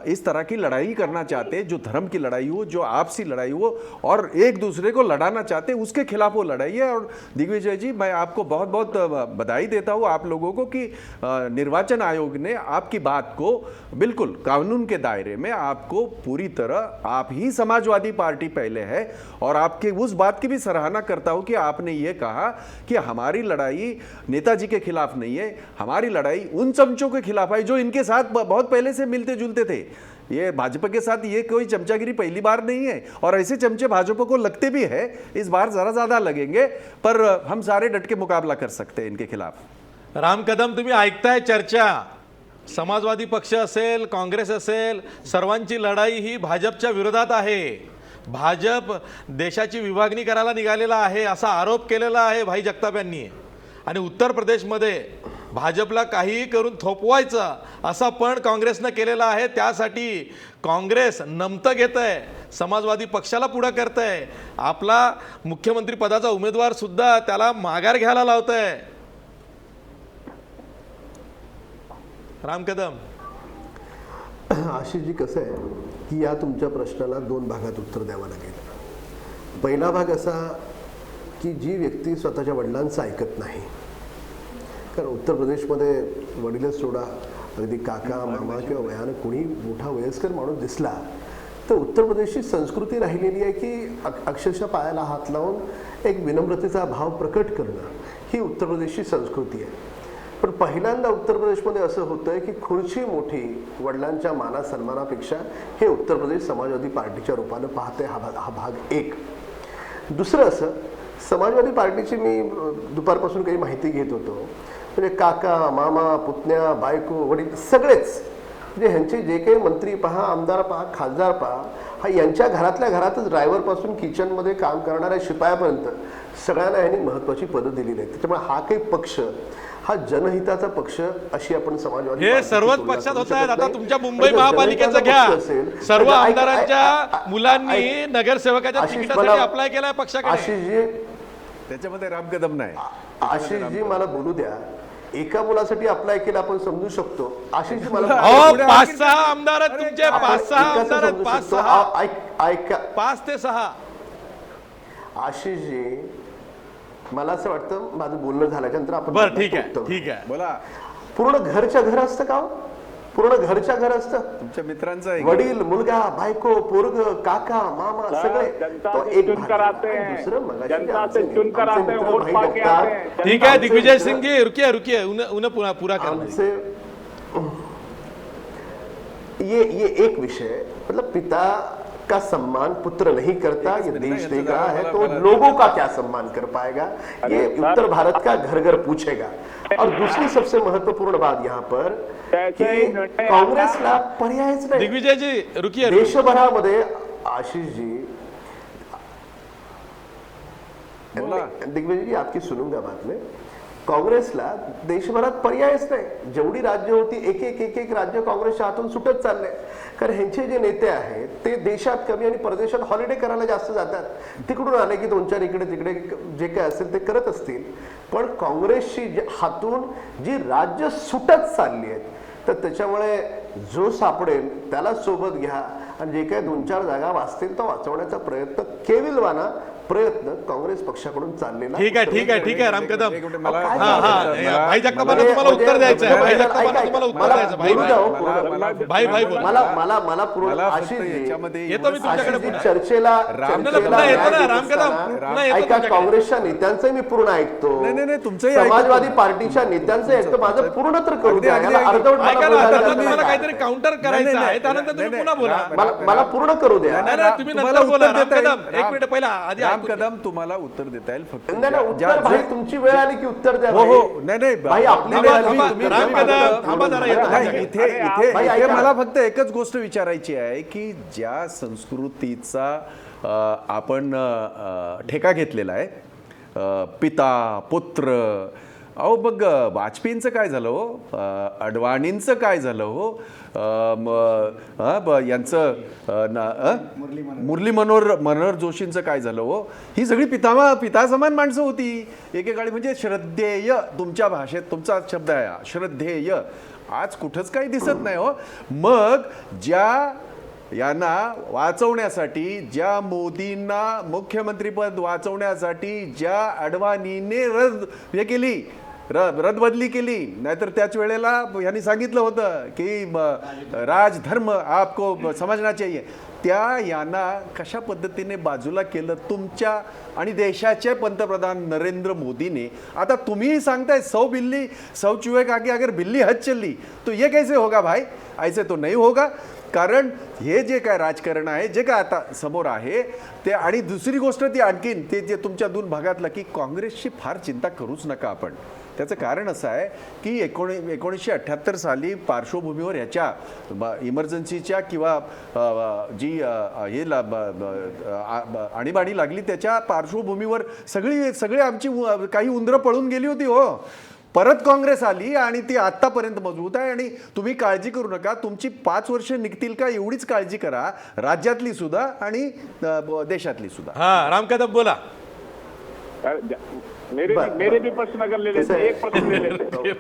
इस तरह की लड़ाई करना चाहते हैं जो धर्म की लड़ाई हो, जो आपसी लड़ाई हो और एक दूसरे को लड़ाना चाहते हैं, उसके खिलाफ वो लड़ाई है. और दिग्विजय जी, मैं आपको बहुत बहुत बधाई देता हूँ आप लोगों को कि निर्वाचन आयोग ने आपकी बात को बिल्कुल कानून के दायरे में आपको पूरी तरह, आप ही समाजवादी पार्टी पहले है और आपके उस बात की भी सराहना करता हूँ कि आपने ये कहा कि हमारी लड़ाई नेताजी के खिलाफ नहीं है, हमारी लड़ाई उन चमचों के खिलाफ है जो इनके साथ बहुत पहले से मिलते जुलते थे. ये भाजपा के साथ ये कोई चमचागिरी पहली बार नहीं है और ऐसे चमचे भाजपा को लगते भी है. इस बार जरा ज्यादा लगेंगे पर हम सारे डट के मुकाबला कर सकते हैं इनके खिलाफ. राम कदम, तुम्ही ऐकताय चर्चा, समाजवादी पक्ष असेल, काँग्रेस असेल, सर्वांची लढाई ही भाजपच्या विरोधात आहे. भाजप देशाची विभागणी करायला निघालेला आहे असा आरोप केलेला आहे भाई जगताप यांनी. आणि उत्तर प्रदेशमध्ये भाजपला काहीही करून थोपवायचं असा पण काँग्रेसनं केलेला आहे. त्यासाठी काँग्रेस नमतं घेत आहे, समाजवादी पक्षाला पुढं करत आहे, आपला मुख्यमंत्री पदाचा उमेदवार सुद्धा त्याला माघार घ्यायला लावत आहे. राम कदम, आशिषजी, कसं आहे की या तुमच्या प्रश्नाला दोन भागात उत्तर द्यावं लागेल. पहिला भाग असा की जी व्यक्ती स्वतःच्या वडिलांचं ऐकत नाही, कारण उत्तर प्रदेशमध्ये वडीलच सोडा, अगदी काका मामा किंवा वयानं कोणी मोठा वयस्कर माणूस दिसला तर उत्तर प्रदेशची संस्कृती राहिलेली आहे की अक्षरशः पायाला हात लावून एक विनम्रतेचा भाव प्रकट करणं, ही उत्तर प्रदेशची संस्कृती आहे. पण पहिल्यांदा उत्तर प्रदेशमध्ये असं होतंय की खुर्ची मोठी वडिलांच्या माना सन्मानापेक्षा हे उत्तर प्रदेश समाजवादी पार्टीच्या रूपानं पाहते. हा भाग एक. दुसरं असं, समाजवादी पार्टीची मी दुपारपासून काही माहिती घेत होतो, म्हणजे काका मामा पुतण्या बायको वडील सगळेच, म्हणजे ह्यांचे जे काही मंत्री पहा, आमदार पहा, खासदार पहा, हा यांच्या घरातल्या घरातच ड्रायव्हरपासून किचनमध्ये काम करणाऱ्या शिपायापर्यंत सगळ्यांना ह्यांनी महत्त्वाची पदं दिलेली आहेत. त्याच्यामुळे हा काही पक्ष हा जनहिताचा पक्ष अशी आपण समाजवादी हे सर्वच पक्षात होत आहेत. आता तुमच्या मुंबई महापालिकेचं घ्या, सर्व आमदारांच्या मुलांनी नगरसेवकाच्या तिकिटासाठी अप्लाय केलाय पक्षाकडे. आशिषजी, त्याच्यामध्ये राम कदम नाही. आशिषजी, मला बोलू द्या. एका मुलासाठी अप्लाय केला आपण समजू शकतो. आशिषजी, मला 5-6 आमदार आहेत तुमचे, 5-6 आमदार आहेत, 5-6, 5 ते 6. आशिषजी, मला असं वाटतं माझं बोलणं झाल्यानंतर आपण बरं ठीक उत्तर आहे ठीक आहे. बोला. पूर्ण घरच्या घर असतं का हो? पूर्ण घरच्या घर असतं. तुमच्या मित्रांचं आहे. वडील, मुलगा, बायको, पोरग, काका, मामा सगळे जनता तो से एक चुनकर भाग. आते हैं, दुसरं मगाशी जनता आमचे से चुनकर आमचे आते हैं, मित्र वोट भाई पाके बघतात. आते हैं. ठीक है आमचे दिग्विजय मित्र- सिंह जी रुकिए रुकिए उन्हें पूरा करना हमसे ये एक विषय मतलब पिता का सम्मान पुत्र नहीं करता, ये देश देख रहा है तो लोगों का क्या सम्मान कर पाएगा, ये उत्तर भारत का घर घर पूछेगा. और दूसरी सबसे महत्वपूर्ण बात यहाँ पर की काँग्रेसला पर्यायच नाही. दिग्विजय जी रुकिए देशभरामध्ये आशीष जी, बोला. दिग्विजय जी आपकी सुनूंगा बात में. काँग्रेसला देशभरात पर्यायच नाही. जेवढी राज्य होती एक एक राज्य काँग्रेसच्या हातून सुटत चाललंय. कारण ह्यांचे जे नेते आहेत ते देशात कमी आणि परदेशात हॉलिडे करायला जास्त जातात. तिकडून आले की 2-4 इकडे तिकडे जे काय असेल ते करत असतील. पण काँग्रेसची हातून जी राज्य सुटत चालली आहेत तर त्याच्यामुळे जो सापडेल त्याला सोबत घ्या आणि जे काही 2-4 जागा वाचतील तो वाचवण्याचा प्रयत्न केविलवाना प्रयत्न काँग्रेस पक्षाकडून चाललेला. ठीक आहे राम कदम. एक मिनिट मला भाई जगतापांना तुम्हाला उत्तर द्यायचं आहे. भाई जगतापांना तुम्हाला उत्तर द्यायचं भाई भाई बोला. मला पूर्ण मला फक्त आशिष जी, याच्यामध्ये येतो मी तुमच्याकडे आशिष जी, पुन्हा. चर्चेला पुन्हा येतो ना, राम कदम. पुन्हा येतो ऐका, तुमच्याकडे. काँग्रेसच्या नेत्यांचंही मी पूर्ण ऐकतो. नाही, तुमचंही ऐकतो. समाजवादी पार्टीच्या नेत्यांचं ऐकतो. माझं पूर्ण तर करू द्या. अगदी, याला अगदी. अर्धवट मला ऐका ना बोलायला आता लागलं तुम्हाला नाही. काहीतरी काउंटर करायचं नाही, आहे त्यानंतर तुम्ही नाही, पुन्हा बोला. नाही, मला पूर्ण करू द्या. नाही, तुम्ही तुम्हाला नंतर बोला. उत्तर राम देता येईल. कदम एक मिनिट पहिला आधी राम ऐकून घ्या. कदम तुम्हाला उत्तर देता येईल फक्त नाही नाही, उत्तर भाई तुमची वेळ आली की उत्तर द्या. हो भाई. नाही भाई आपली वेळ आली. तुम्ही राम कदम, थांबा जरा, येतो. नाही, इथे भाई, इथे ऐका. मला फक्त एकच गोष्ट विचारायची आहे की ज्या संस्कृतीचा आपण ठेका घेतलेला आहे, पिता पुत्र, अहो बघ वाजपेयींचं काय झालं हो, अडवाणींचं काय झालं हो, यांचं मुरली मनोहर जोशींचं काय झालं हो. ही सगळी पिता समान माणसं होती एकेकाळी. म्हणजे श्रद्धेय, तुमच्या भाषेत तुमचा शब्द आहे श्रद्धेय, आज कुठंच काही दिसत नाही हो. मग ज्या यांना वाचवण्यासाठी, ज्या मोदींना मुख्यमंत्रीपद वाचवण्यासाठी ज्या अडवाणीने रदबदली केली, नाहीतर त्याच वेळेला यांनी सांगितलं होतं की राजधर्म आपको समझना चाहिए, त्या यांना कशा पद्धतीने बाजूला केलं तुमच्या आणि देशाचे पंतप्रधान नरेंद्र मोदीने. आता तुम्ही सांगताय 100 बिल्ली 100 चूहे के आगे अगर बिल्ली हज चली तो ये कैसे होगा भाई, ऐसे तो नहीं होगा. कारण हे जे काय राजकारण आहे, जे काय आता समोर आहे ते. आणि दुसरी गोष्ट ती आणखीन ते जे तुमच्या 2 भागातलं की काँग्रेसची फार चिंता करूच नका आपण. त्याचं कारण असं आहे की 1978 साली पार्श्वभूमीवर ह्याच्या इमर्जन्सीच्या किंवा जी हे आणीबाणी लागली त्याच्या पार्श्वभूमीवर सगळी आमची काही उंदरं पळून गेली होती हो. परत काँग्रेस आली आणि ती आतापर्यंत मजबूत आहे. आणि तुम्ही काळजी करू नका, तुमची 5 वर्ष निघतील का एवढीच काळजी करा, राज्यातली सुद्धा आणि देशातली सुद्धा. हा राम कदम बोला. मेरे भी प्रश्न अगर ले लेते, एक प्रश्न ले लेते.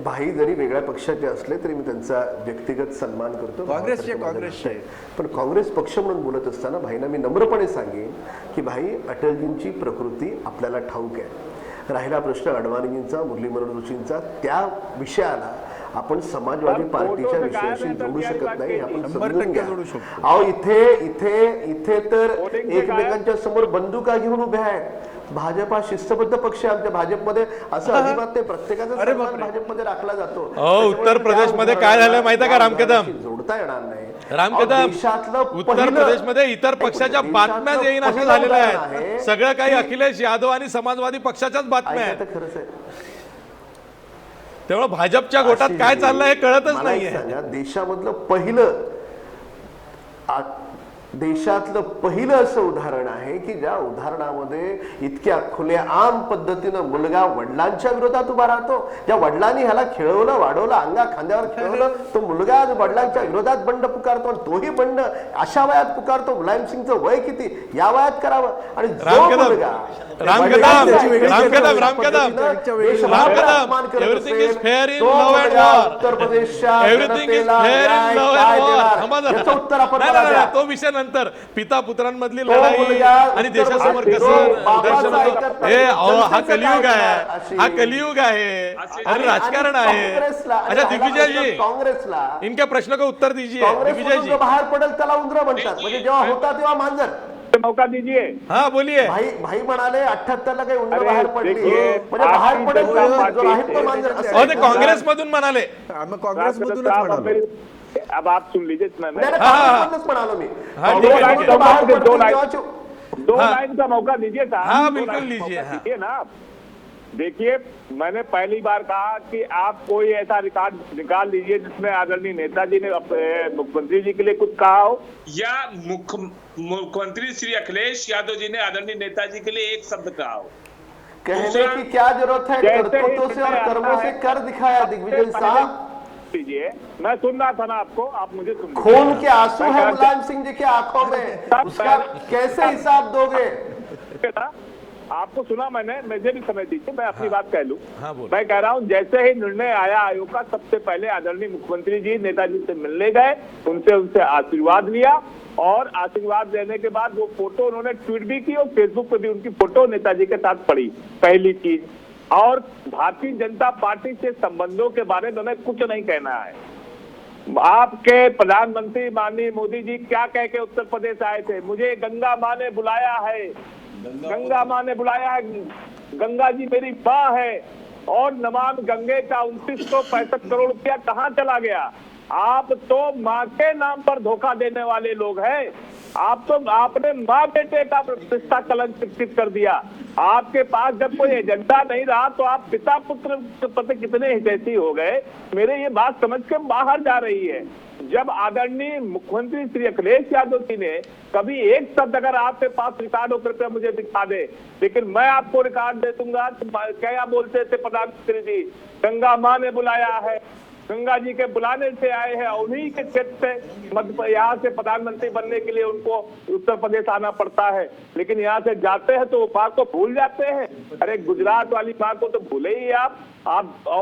भाई जरी वेगळ्या पक्षाचे असले तरी मी त्यांचा व्यक्तिगत सन्मान करतो. काँग्रेसचे पण काँग्रेस पक्ष म्हणून बोलत असताना भाईंना मी नम्रपणे सांगेन की भाई अटलजींची प्रकृती आपल्याला ठाऊक आहे. राहिला प्रश्न अडवाणींचा, मुरली मनोहर जोशींचा, त्या विषयाला आपण समाजवादी पार्टीच्या विषयाशी जोडू शकत नाही. आपण समजून घ्या. अहो इथे तर एकमेकांच्या समोर बंदुका घेऊन उभ्या आहेत. भाजपा शिस्तबद्ध पक्ष आहे. आमच्या भाजपमध्ये असं अजिबात नाही. प्रत्येकाचा सन्मान भाजपमध्ये राखला जातो. उत्तर प्रदेशमध्ये काय झालं माहिती आहे का राम कदम? जोडता येणार नाही. राम कदम, उत्तर प्रदेशमध्ये इतर पक्षाच्या बातम्या येईन असं झालेलं आहे. सगळं काही अखिलेश यादव आणि समाजवादी पक्षाच्याच बातम्या आहेत. खरंच आहे. त्यामुळे भाजपच्या गोटात काय चाललंय हे कळतच नाहीये. देशातलं पहिलं असं उदाहरण आहे की ज्या उदाहरणामध्ये इतक्या खुलेआम पद्धतीनं मुलगा वडिलांच्या विरोधात उभा राहतो. ज्या वडिलांनी ह्याला खेळवलं, वाढवलं, अंगा खांद्यावर खेळवलं, तो मुलगा आज वडिलांच्या विरोधात बंड पुकारतो. आणि तोही बंड अशा वयात पुकारतो. मुलायम सिंगचं वय किती, या वयात करावं. आणि तो विषय झाल्यानंतर पिता पुत्रांमधली तो लढाई मुलगा आणि उत्तर देशासमोर प्रदेश- कसं तो बाबाचा दर्शन होतं. ऐकत नाही. अहो, हा जनतेचं कलियुग काय आहे, करणार अशी? हा कलियुग आहे, अरे राजकारण आणि आहे. काँग्रेसला- आणि अच्छा राहिला दिग्विजय प्रश्न जी, काँग्रेसला इनके प्रश्न का उत्तर दीजिए दिग्विजय काँग्रेसमधून जी. जो बाहेर पडेल त्याला उंदरं म्हणतात, म्हणजे जेव्हा होता तेव्हा मांजर. मौका दीजिए। हाँ बोलिए. भाई म्हणाले 78 ला काही उंदरं अरे, बाहेर पडली, देखिए, म्हणजे बाहेर आपकी पडेल जनता तो पार्टी राहील तो से- मांजर असं अहो ते आहे. काँग्रेसमधून म्हणाले. आम्ही काँग्रेसमधूनच साहब, म्हणालो. अब आप सुन लीजिए, नाही, मैं नाही, हाँ, हाँ. काँग्रेसमधूनच म्हणालो मी. हाँ, ठीक है, काँग्रेसमधून ठीक है. बाहेर दो पडतील लाइन- तेव्हा दो हाँ। लाइन का मौका दीजिए साहब। हाँ, दो बिल्कुल लाइन का लीजिए, मौका हाँ। दीजिए ना आप। देखिए, मैंने पहली बार कहा कि आप कोई ऐसा रिकॉर्ड निकाल लीजिए जिसमें आदरणीय नेताजी ने मुख्यमंत्री जी के लिए कुछ कहा हो, या मुख्यमंत्री श्री अखिलेश यादव जी ने आदरणीय नेताजी के लिए एक शब्द कहा हो। कहने की क्या जरूरत है, जैसे ही करतूतों से और निर्णय कर्मों आता से है, कर दिखाया दिग्विजय साहब। लीजिए, मैं सुन रहा था ना आपको, आप मुझे सुन लीजिए। खून के आंसू मैं है कहा- मुलायम सिंह जी की आंखों में, उसका कैसे हिसाब दोगे? था, आपको सुना मैंने, मुझे भी समय दीजिए, मैं अपनी बात कह लूं। हाँ, बोलो। मैं कह रहा हूं, जैसे ही निर्णय आया आयोग का, सबसे पहले आदरणीय मुख्यमंत्री जी नेताजी से मिलने गए, उनसे आशीर्वाद लिया, और आशीर्वाद लेने के बाद वो फोटो उन्होंने ट्वीट भी की और फेसबुक पे भी उनकी फोटो नेताजी के साथ पड़ी, पहली चीज। और भारतीय जनता पार्टी से संबंधों के बारे में हमें कुछ नहीं कहना है। आपके प्रधानमंत्री माननीय मोदी जी क्या कह के उत्तर प्रदेश आए थे, मुझे गंगा माँ ने बुलाया है, गंगा माँ ने बुलाया है, गंगा जी मेरी माँ है। और नमामि गंगे का 2965 करोड़ रुपया कहाँ चला गया? आप तो माँ के नाम पर धोखा देने वाले लोग हैं। आपने माँ बेटे का प्रतिष्ठा कलंकित कर दिया। आपके पास जब कोई एजेंडा नहीं रहा तो आप पिता पुत्र के प्रति कितने हितैषी हो गए, मेरे ये बात समझ के बाहर जा रही है। जब आदरणीय मुख्यमंत्री श्री अखिलेश यादव जी ने कभी एक शब्द अगर आपके पास रिकॉर्ड हो कृपया मुझे दिखा दे, लेकिन मैं आपको रिकॉर्ड दे दूंगा। क्या बोलते थे प्रधानमंत्री जी, गंगा माँ ने बुलाया है, गंगा जी के बुलाने से आए हैं, उन्हीं के क्षेत्र से मध्य यहाँ से प्रधानमंत्री बनने के लिए उनको उत्तर प्रदेश आना पड़ता है, लेकिन यहाँ से जाते हैं तो माँ को भूल जाते हैं। अरे गुजरात वाली माँ को तो भूले ही आप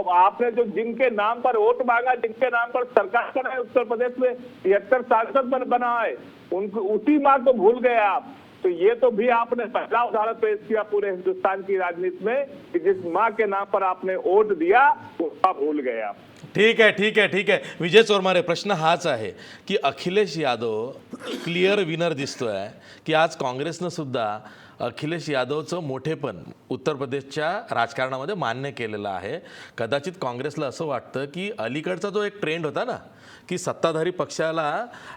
आपने जो जिनके नाम पर वोट मांगा, जिनके नाम पर सरकार बनाए उत्तर प्रदेश में 73 सांसद बना है, उनको उसी माँ को भूल गए आप। तो ये तो भी आपने पहला उदाहरण पेश किया पूरे हिंदुस्तान की राजनीति में कि जिस माँ के नाम पर आपने वोट दिया उसका भूल गए आप। ठीक आहे ठीक आहे ठीक आहे विजय चोरमारे, प्रश्न हाच आहे की अखिलेश यादव क्लिअर विनर दिसतोय की आज काँग्रेसनं सुद्धा अखिलेश यादवचं मोठेपण उत्तर प्रदेशच्या राजकारणामध्ये मान्य केलेलं आहे। कदाचित काँग्रेसला असं वाटतं की अलीकडचा जो एक ट्रेंड होता ना की सत्ताधारी पक्षाला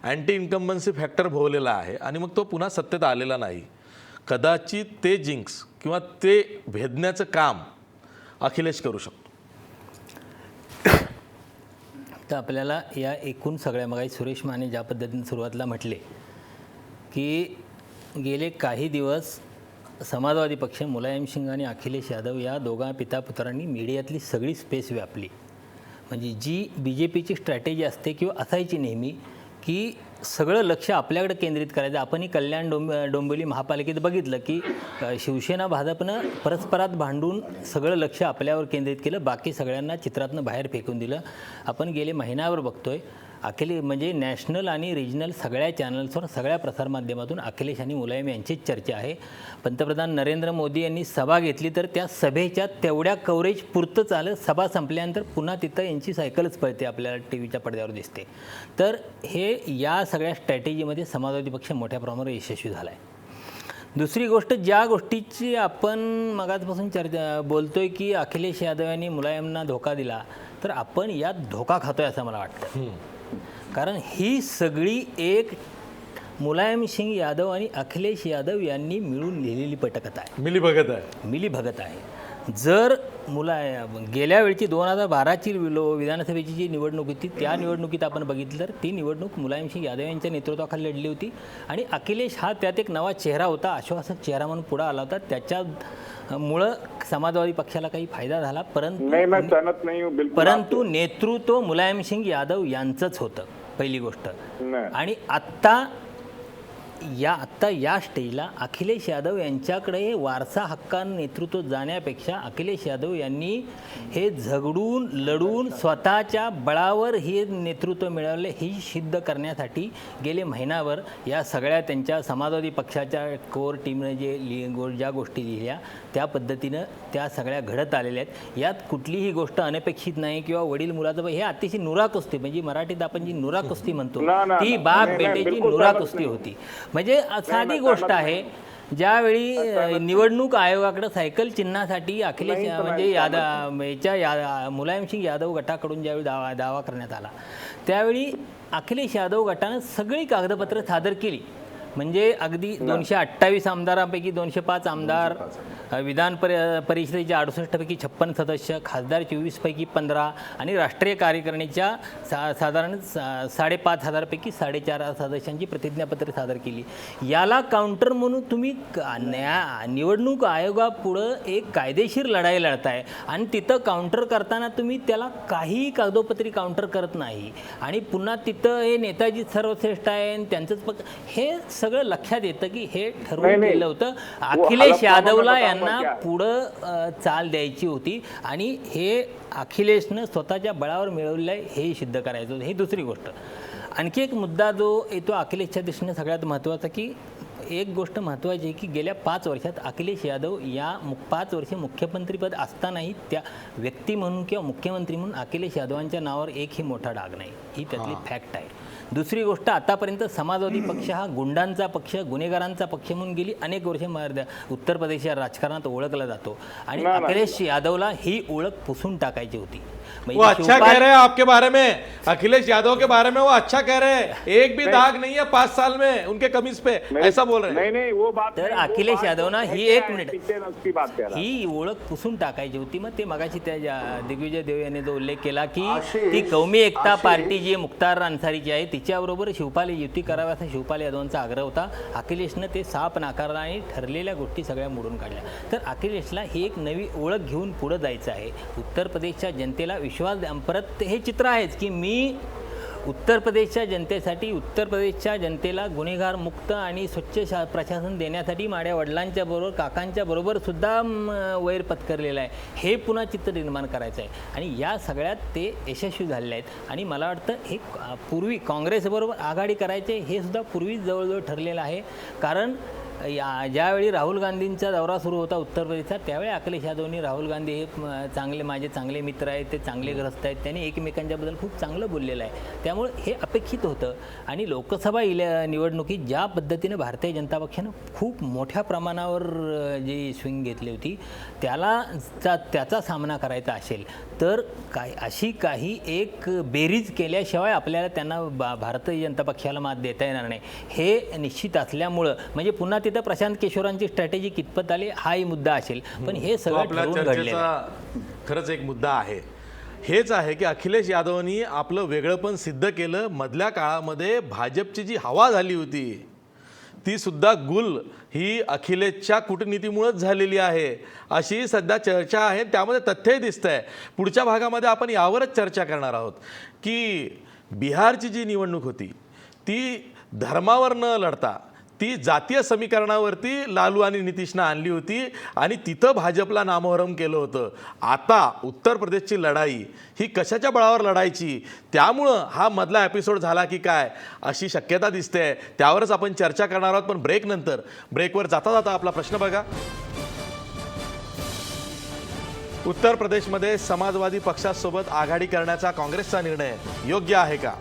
अँटी इन्कम्बन्सी फॅक्टर भोवलेला आहे आणि मग तो पुन्हा सत्तेत आलेला नाही, कदाचित ते जिंक्स किंवा ते भेदण्याचं काम अखिलेश करू शकतो। तर आपल्याला या एकूण सगळ्या मग सुरेश माने ज्या पद्धतीने सुरुवातीला म्हटले की गेले काही दिवस समाजवादी पक्ष मुलायम सिंग आणि अखिलेश यादव या दोघा पितापुत्रांनी मीडियातली सगळी स्पेस व्यापली। म्हणजे जी BJPची स्ट्रॅटेजी असते किंवा असायची नेहमी की सगळं लक्ष आपल्याकडे केंद्रित करायचं। आपणही कल्याण डोंबिवली महापालिकेत बघितलं की शिवसेना भाजपनं परस्परात भांडून सगळं लक्ष आपल्यावर केंद्रित केलं, बाकी सगळ्यांना चित्रातनं बाहेर फेकून दिलं। आपण गेले महिन्यावर बघतोय म्हणजे नॅशनल आणि रिजनल सगळ्या चॅनल्सवर सगळ्या प्रसारमाध्यमातून अखिलेश आणि मुलायम यांचीच चर्चा आहे। पंतप्रधान नरेंद्र मोदी यांनी सभा घेतली तर त्या सभेच्या तेवढ्या कव्हरेज पुरतंच आलं, सभा संपल्यानंतर पुन्हा तिथं यांची सायकलच पळते आपल्याला टीव्हीच्या पडद्यावर दिसते। तर हे या सगळ्या स्ट्रॅटेजीमध्ये समाजवादी पक्ष मोठ्या प्रमाणावर यशस्वी झाला आहे। दुसरी गोष्ट, ज्या गोष्टीची आपण मगाचपासून बोलतोय की अखिलेश यादव यांनी मुलायमना धोका दिला, तर आपण यात धोका खातोय असं मला वाटतं। कारण ही सगळी एक मुलायम सिंग यादव आणि अखिलेश यादव यांनी मिळून लिहिलेली पटकथा आहे, मिलीभगत आहे। जर गेल्या वेळची 2012ची विधानसभेची जी निवडणूक होती त्या निवडणुकीत आपण बघितलं तर ती निवडणूक मुलायम सिंग यादव यांच्या नेतृत्वाखाली लढली होती आणि अखिलेश हा त्यात एक नवा चेहरा होता, आश्वासक चेहरा म्हणून पुढे आला होता। त्याच्यामुळं समाजवादी पक्षाला काही फायदा झाला, परंतु नेतृत्व मुलायम सिंग यादव यांचंच होतं पहिली गोष्ट। आणि आत्ता आत्ता या स्टेजला अखिलेश यादव यांच्याकडे हे वारसा हक्कानं नेतृत्व जाण्यापेक्षा अखिलेश यादव यांनी हे झगडून लढून स्वतःच्या बळावर हे नेतृत्व मिळवले हे सिद्ध करण्यासाठी गेले महिनाभर या सगळ्या त्यांच्या समाजवादी पक्षाच्या कोर टीमने ज्या गोष्टी लिहिल्या त्या पद्धतीनं त्या सगळ्या घडत आलेल्या आहेत. यात कुठलीही गोष्ट अनपेक्षित नाही किंवा वडील मुलाचं हे अतिशय नुरा कुस्ती, म्हणजे मराठीत आपण जी नुरा कुस्ती म्हणतो ती बाप बेटेची नुरा कुस्ती होती. म्हणजे साधी गोष्ट आहे. ज्यावेळी निवडणूक आयोगाकडे सायकल चिन्हासाठी अखिलेश म्हणजे मुलायमसिंग यादव गटाकडून ज्यावेळी दावा करण्यात आला त्यावेळी अखिलेश यादव गटानं सगळी कागदपत्र सादर केली. म्हणजे अगदी 228 आमदारांपैकी 205 आमदार, विधान परिषदेच्या 68 पैकी 56 सदस्य, खासदार 24 पैकी 15 आणि राष्ट्रीय कार्यकारिणीच्या साधारण 5,500 पैकी 4,500 सदस्यांची प्रतिज्ञापत्रे सादर केली. याला काउंटर म्हणून तुम्ही निवडणूक आयोगापुढं एक कायदेशीर लढाई लढताय आणि तिथं काउंटर करताना तुम्ही त्याला काही कागदोपत्री काउंटर करत नाही आणि पुन्हा तिथं हे नेताजी सर्वश्रेष्ठ आहे आणि त्यांचंच हे सगळं लक्षात येतं की हे ठरवून केलं होतं. अखिलेश यादवला यांना पुढं चाल द्यायची होती आणि हे अखिलेशनं स्वतःच्या बळावर मिळवलेलं आहे हे सिद्ध करायचं होतं. ही दुसरी गोष्ट. आणखी एक मुद्दा जो येतो अखिलेशच्या दृष्टीने सगळ्यात महत्त्वाचा की एक गोष्ट महत्त्वाची आहे की गेल्या 5 वर्षात अखिलेश यादव या 5 वर्षे मुख्यमंत्रीपद असतानाही त्या व्यक्ती म्हणून किंवा मुख्यमंत्री म्हणून अखिलेश यादवांच्या नावावर एकही मोठा डाग नाही. ही त्यातली फॅक्ट आहे. दुसरी गोष्ट, आतापर्यंत समाजवादी पक्ष हा गुंडांचा पक्ष, गुन्हेगारांचा पक्ष म्हणून गेली अनेक वर्षे उत्तर प्रदेशच्या राजकारणात ओळखला जातो आणि अखिलेश यादवला ही ओळख पुसून टाकायची होती. वो अच्छा कह रहे हैं आपके बारे में, अखिलेश यादव के बारे में वो अच्छा कह रहे हैं. एक भी दाग नहीं है 5 साल में उनके कमीज पे, ऐसा बोल रहे हैं. नहीं वो बात तर अखिलेश यादवना ही 1 मिनिट ही ओळख पुसून टाकायची होती. मग ते मगाशी त्या दिग्विजय देव यांनी जो उल्लेख केला की ती कौमी एकता पार्टी जी मुख्तार अन्सारीची आहे तिच्याबरोबर शिवपाल युती करावी असा शिवपाल यादवांचा आग्रह होता. अखिलेशनं ते साप नाकारला आणि ठरलेल्या गोष्टी सगळ्या मोडून काढल्या. तर अखिलेशला ही एक नवी ओळख घेऊन पुढे जायचं आहे. उत्तर प्रदेशच्या जनतेला विश्वास परत हे चित्र आहेच की मी उत्तर प्रदेशच्या जनतेसाठी, उत्तर प्रदेशच्या जनतेला गुन्हेगार मुक्त आणि स्वच्छ प्रशासन देण्यासाठी माझ्या वडिलांच्या बरोबर काकांच्या बरोबर सुद्धा वैर पत्करलेलं आहे हे पुन्हा चित्र निर्माण करायचं आहे. आणि या सगळ्यात ते यशस्वी झालेले आहेत. आणि मला वाटतं हे पूर्वी काँग्रेसबरोबर आघाडी करायचे हे सुद्धा पूर्वीच जवळजवळ ठरलेलं आहे. कारण ज्यावेळी राहुल गांधींचा दौरा सुरू होता उत्तर प्रदेशात त्यावेळी अखिलेश यादवनी राहुल गांधी हे माझे चांगले मित्र आहेत, ते चांगले ग्रस्त आहेत, त्यांनी एकमेकांच्याबद्दल खूप चांगलं बोललेलं आहे. त्यामुळे हे अपेक्षित होतं. आणि लोकसभा निवडणुकीत ज्या पद्धतीनं भारतीय जनता पक्षानं खूप मोठ्या प्रमाणावर जी स्विंग घेतली होती त्याचा सामना करायचा असेल तर अशी काही एक बेरीज केल्याशिवाय आपल्याला त्यांना भारतीय जनता पक्षाला मात देता येणार नाही हे निश्चित असल्यामुळं म्हणजे पुन्हा तिथं प्रशांत किशोरांची स्ट्रॅटेजी कितपत आली हाही मुद्दा असेल. पण हे सगळं ठरवून घडलेलं आहे. खरंच एक मुद्दा आहे हेच आहे की अखिलेश यादवनी आपलं वेगळंपण सिद्ध केलं. मधल्या काळामध्ये भाजपची जी हवा झाली होती ती सुद्धा गुल ही अखिलेशच्या कूटनीतीमुळेच झालेली आहे अशी सध्या चर्चा आहे. त्यामध्ये तथ्यही दिसतं आहे. पुढच्या भागामध्ये आपण यावरच चर्चा करणार आहोत की बिहारची जी निवडणूक होती ती धर्मावर न लढता ती जातीय समीकरणावरती लालू आणि नितीशनं आणली होती आणि तिथं भाजपला नामोहरम केलं होतं. आता उत्तर प्रदेशची लढाई ही कशाच्या बळावर लढायची त्यामुळं हा मधला एपिसोड झाला की काय अशी शक्यता दिसते. त्यावरच आपण चर्चा करणार आहोत. पण ब्रेकनंतर ब्रेकवर जाता जाता आपला प्रश्न बघा. उत्तर प्रदेशमध्ये समाजवादी पक्षासोबत आघाडी करण्याचा काँग्रेसचा निर्णय योग्य आहे का?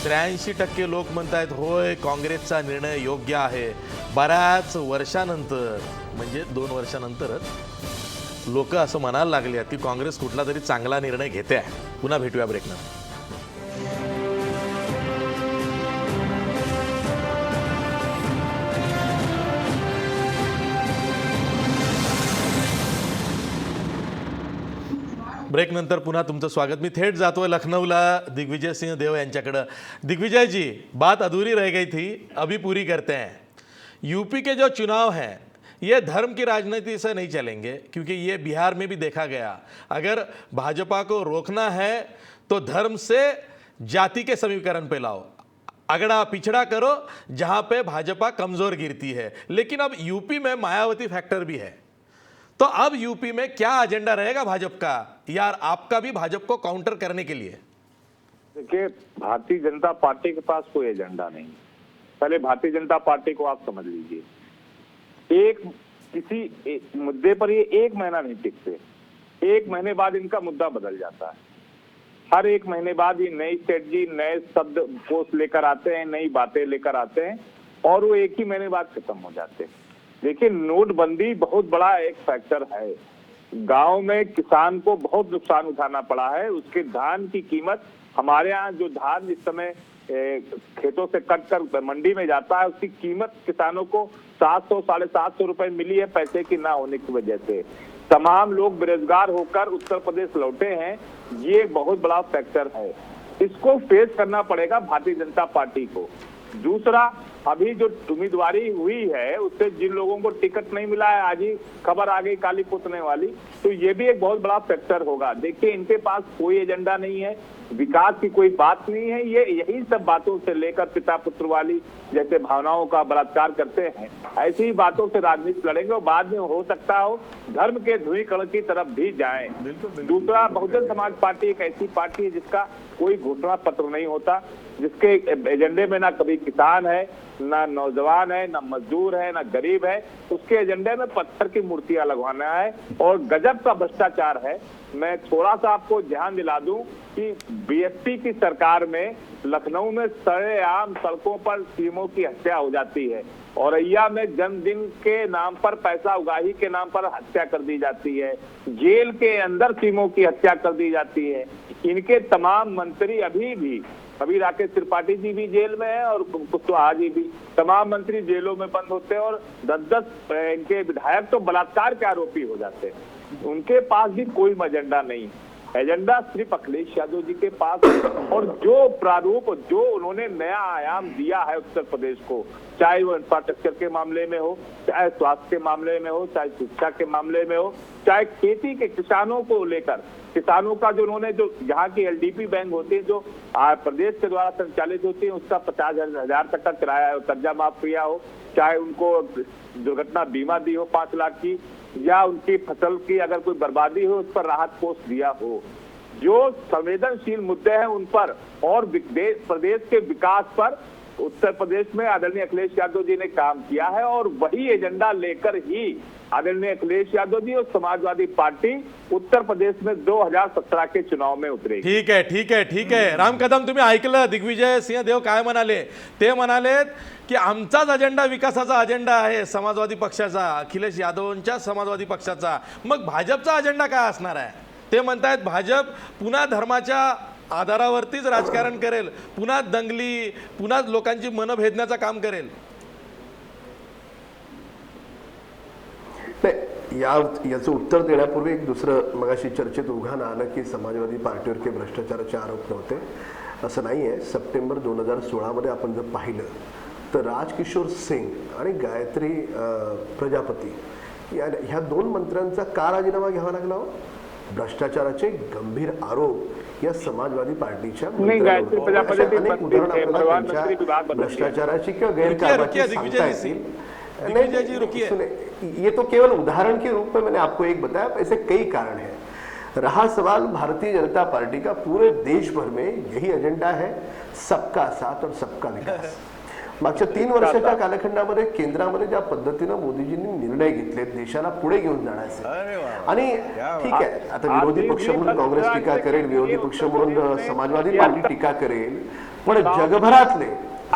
83% लोक म्हणतायत होय काँग्रेसचा निर्णय योग्य आहे. बऱ्याच वर्षानंतर म्हणजे 2 वर्षानंतरच लोक असं म्हणायला लागले आहेत की काँग्रेस कुठला तरी चांगला निर्णय घेते आहे. पुन्हा भेटूया ब्रेकनंतर. ब्रेकनंतर पुन्हा तुमचं स्वागत. मी थेट जातोय लखनऊला दिग्विजय सिंह देव यांच्याकडं. दिग्विजय जी, बात अधूरी रह गई थी, अभी पूरी करते हैं. यूपी के जो चुनाव हैं ये धर्म की राजनीति से नहीं चलेंगे क्योंकि ये बिहार में भी देखा गया. अगर भाजपा को रोकना है तो धर्म से जाति के समीकरण पे लाओ. अगड़ा पिछड़ा करो जहां पे भाजपा कमजोर गिरती है। लेकिन अब यूपी में मायावती फैक्टर भी है, तो अब यूपी में क्या एजेंडा रहेगा भाजपा का, यार आपका भी भाजपा को काउंटर करने के लिए? देखिए, भारतीय जनता पार्टी के पास कोई एजेंडा नहीं। पहले भारतीय जनता पार्टी को आप समझ लीजिए, किसी मुद्दे पर ये एक महीना नहीं टिकते, एक महीने बाद इनका मुद्दा बदल जाता है। हर एक महीने बाद ये नई स्ट्रेटजी, नए शब्द कोष लेकर आते हैं, नई बातें लेकर आते हैं और वो एक ही महीने बाद खत्म हो जाते हैं। देखिए, नोटबंदी बहुत बड़ा एक फैक्टर है। गांव में किसान को बहुत नुकसान उठाना पड़ा है। उसके धान की कीमत, हमारे यहाँ जो धान इस समय खेतों से कट कर मंडी में जाता है, उसकी कीमत किसानों को 700 750 रुपए मिली है पैसे की ना होने की वजह से। तमाम लोग बेरोजगार होकर उत्तर प्रदेश लौटे हैं। ये बहुत बड़ा फैक्टर है, इसको फेस करना पड़ेगा भारतीय जनता पार्टी को। दूसरा, अभी जो उम्मीदवारी हुई है उससे जिन लोगों को टिकट नहीं मिला है, आज ही खबर आ गई काली पोतने वाली, तो ये भी एक बहुत बड़ा फैक्टर होगा। देखिए, इनके पास कोई एजेंडा नहीं है, विकास की कोई बात नहीं है। ये यही सब बातों से लेकर पिता पुत्र वाली जैसे भावनाओं का बलात्कार करते हैं, ऐसी ही बातों से राजनीति लड़ेंगे और बाद में हो सकता हो धर्म के धुईं की तरफ भी जाएं। दूसरा, बहुजन समाज पार्टी एक ऐसी पार्टी है जिसका कोई घोषणा पत्र नहीं होता, जिसके एजेंडे में ना कभी किसान है, ना नौजवान है, ना मजदूर है, ना गरीब है। उसके एजेंडे में पत्थर की मूर्तियां लगवाना है और गजब का भ्रष्टाचार है। मैं थोड़ा सा आपको ध्यान दिला दूं कि बीएसपी की सरकार में लखनऊ में सरेआम सड़कों पर सीमों की हत्या हो जाती है, औरैया में जन्मदिन के नाम पर, पैसा उगाही के नाम पर हत्या कर दी जाती है, जेल के अंदर सीमों की हत्या कर दी जाती है। इनके तमाम मंत्री अभी राकेश त्रिपाठी जी भी जेल में है और कुशवाहा जी भी, तमाम मंत्री जेलों में बंद होते हैं और 10-10 इनके विधायक तो बलात्कार के आरोपी हो जाते हैं। उनके पास भी कोई एजेंडा नहीं, एजेंडा सिर्फ अखिलेश यादव जी के पास है। और जो प्रारूप, जो उन्होंने नया आयाम दिया है उत्तर प्रदेश को, चाहे वो इंफ्रास्ट्रक्चर के मामले में हो, चाहे स्वास्थ्य के मामले में हो, चाहे शिक्षा के मामले में हो, चाहे खेती के किसानों को लेकर, किसानों का जो उन्होंने, जो यहाँ की एलडीपी बैंक होती है जो प्रदेश के द्वारा संचालित होती है, उसका 50,000 तक का किराया कर्जा माफ किया हो, चाहे उनको दुर्घटना बीमा दी हो 5 लाख की, या उनकी फसल की अगर कोई बर्बादी हो उस पर राहत कोष दिया हो। जो संवेदनशील मुद्दे हैं उन पर और प्रदेश के विकास पर उत्तर प्रदेश में आदरणीय अखिलेश यादव जी ने काम किया है और वही एजेंडा लेकर ही आदरणीय अखिलेश यादव जी और समाजवादी पार्टी उत्तर प्रदेश में 2017 के चुनाव में उतरेगी। ठीक आहे राम कदम, तुम्ही ऐकलं दिग्विजय सिंह देव काय म्हणाले? ते म्हणालेत की आमचाच अजेंडा विकासाचा अजेंडा आहे, समाजवादी पक्षाचा, अखिलेश यादवांच्या समाजवादी पक्षाचा। मग भाजपचा अजेंडा काय असणार आहे? ते म्हणतायत भाजप पुन्हा धर्माच्या आधारावरतीच राजकारण करेल, पुन्हा दंगली, पुन्हा लोकांची मन भेदण्याचं काम करेल। नाही, याचं उत्तर देण्यापूर्वी एक दुसरं मगाशी चर्चेत उघाण आलं की समाजवादी पार्टीवर काही भ्रष्टाचाराचे आरोप नव्हते, असं नाही आहे। सप्टेंबर 2016 मध्ये आपण जर पाहिलं तर राजकिशोर सिंग आणि गायत्री प्रजापती ह्या 2 मंत्र्यांचा का राजीनामा घ्यावा लागला? भ्रष्टाचाराचे गंभीर आरोप या समाजवादी पार्टीच्या भ्रष्टाचाराची किंवा गैरकारभाराची सांगता येतील। ये तो केवल उदाहरण के रूप में मैंने आपको एक बताया, ऐसे कई कारण हैं। रहा सवाल भारतीय जनता पार्टी का, पूरे देश भर में यही एजेंडा है, सबका साथ और सबका विकास। मागच्या 3 वर्षाच्या कालखंडामध्ये केंद्रामध्ये ज्या पद्धतीनं मोदीजींनी निर्णय घेतले देशाला पुढे घेऊन जाण्याचे, आणि ठीक आहे आता विरोधी पक्ष म्हणून काँग्रेस टीका करेल, विरोधी पक्ष म्हणून समाजवादी पार्टी टीका करेल, पण जगभरातले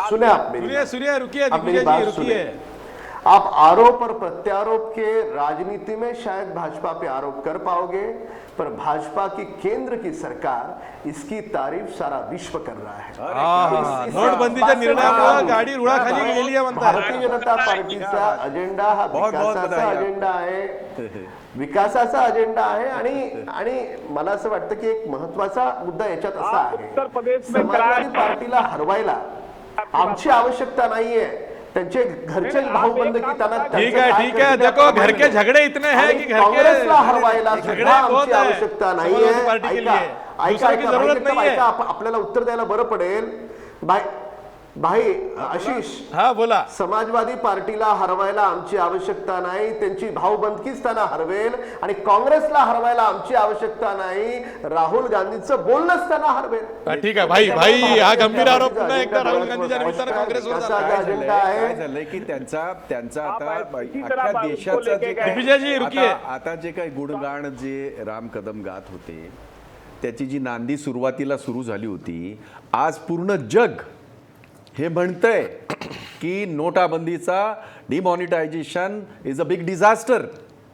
सुने आप मेरी बात सुनिए, आप आरोप और प्रत्यारोप के राजनीति में शायद भाजपा पे आरोप कर पाओगे, पर भाजपा की केंद्र की सरकार इसकी तारीफ सारा विश्व कर रहा है। नोटबंदीच्या निर्णयामुळे गाडी रुळाखाली गेली आहे म्हणतात। भारतीय जनता पार्टीचा अजेंडा हा विकासाचा अजेंडा आहे, विकासाचा अजेंडा आहे। आणि मला असं वाटतं की एक महत्त्वाचा मुद्दा याच्यात असा आहे, समाजवादी पार्टीला हरवायला आमची आवश्यकता नाहीये, त्यांचे घरचे भाऊबंद की त्यांना ठीक है देखो घर के झगड़े इतने हैं कि घर काँग्रेसला हरवायला झगड़े बहुत आवश्यकता नाहीये। पार्टी के लिए ऐका की जरूरत नहीं है। आपल्याला उत्तर द्यायला बरं पडेल। भाई आशिष, हा बोला. समाजवादी पार्टीला हरवायला आमची आवश्यकता नाही, त्यांची भाऊबंदकीच त्यांना हरवेल, आणि काँग्रेसला हरवायला आमची आवश्यकता नाही, राहुल गांधींचं बोलणंच त्यांना हरवेल. ठीक आहे भाई हा गंभीर आरोप पुन्हा एकदा राहुल गांधीच्या निमित्तानं काँग्रेसवर झाला. काय झालंय की त्यांचा आता अख्ख्या देशाचं जे दिग्विजयजी, रुकिये. आता जे काही गुणगान जे राम कदम गात होते, त्याची जी नांदी सुरुवातीला सुरू झाली होती, आज पूर्ण जग हे म्हणतंय की नोटाबंदीचा demonetisation is a big disaster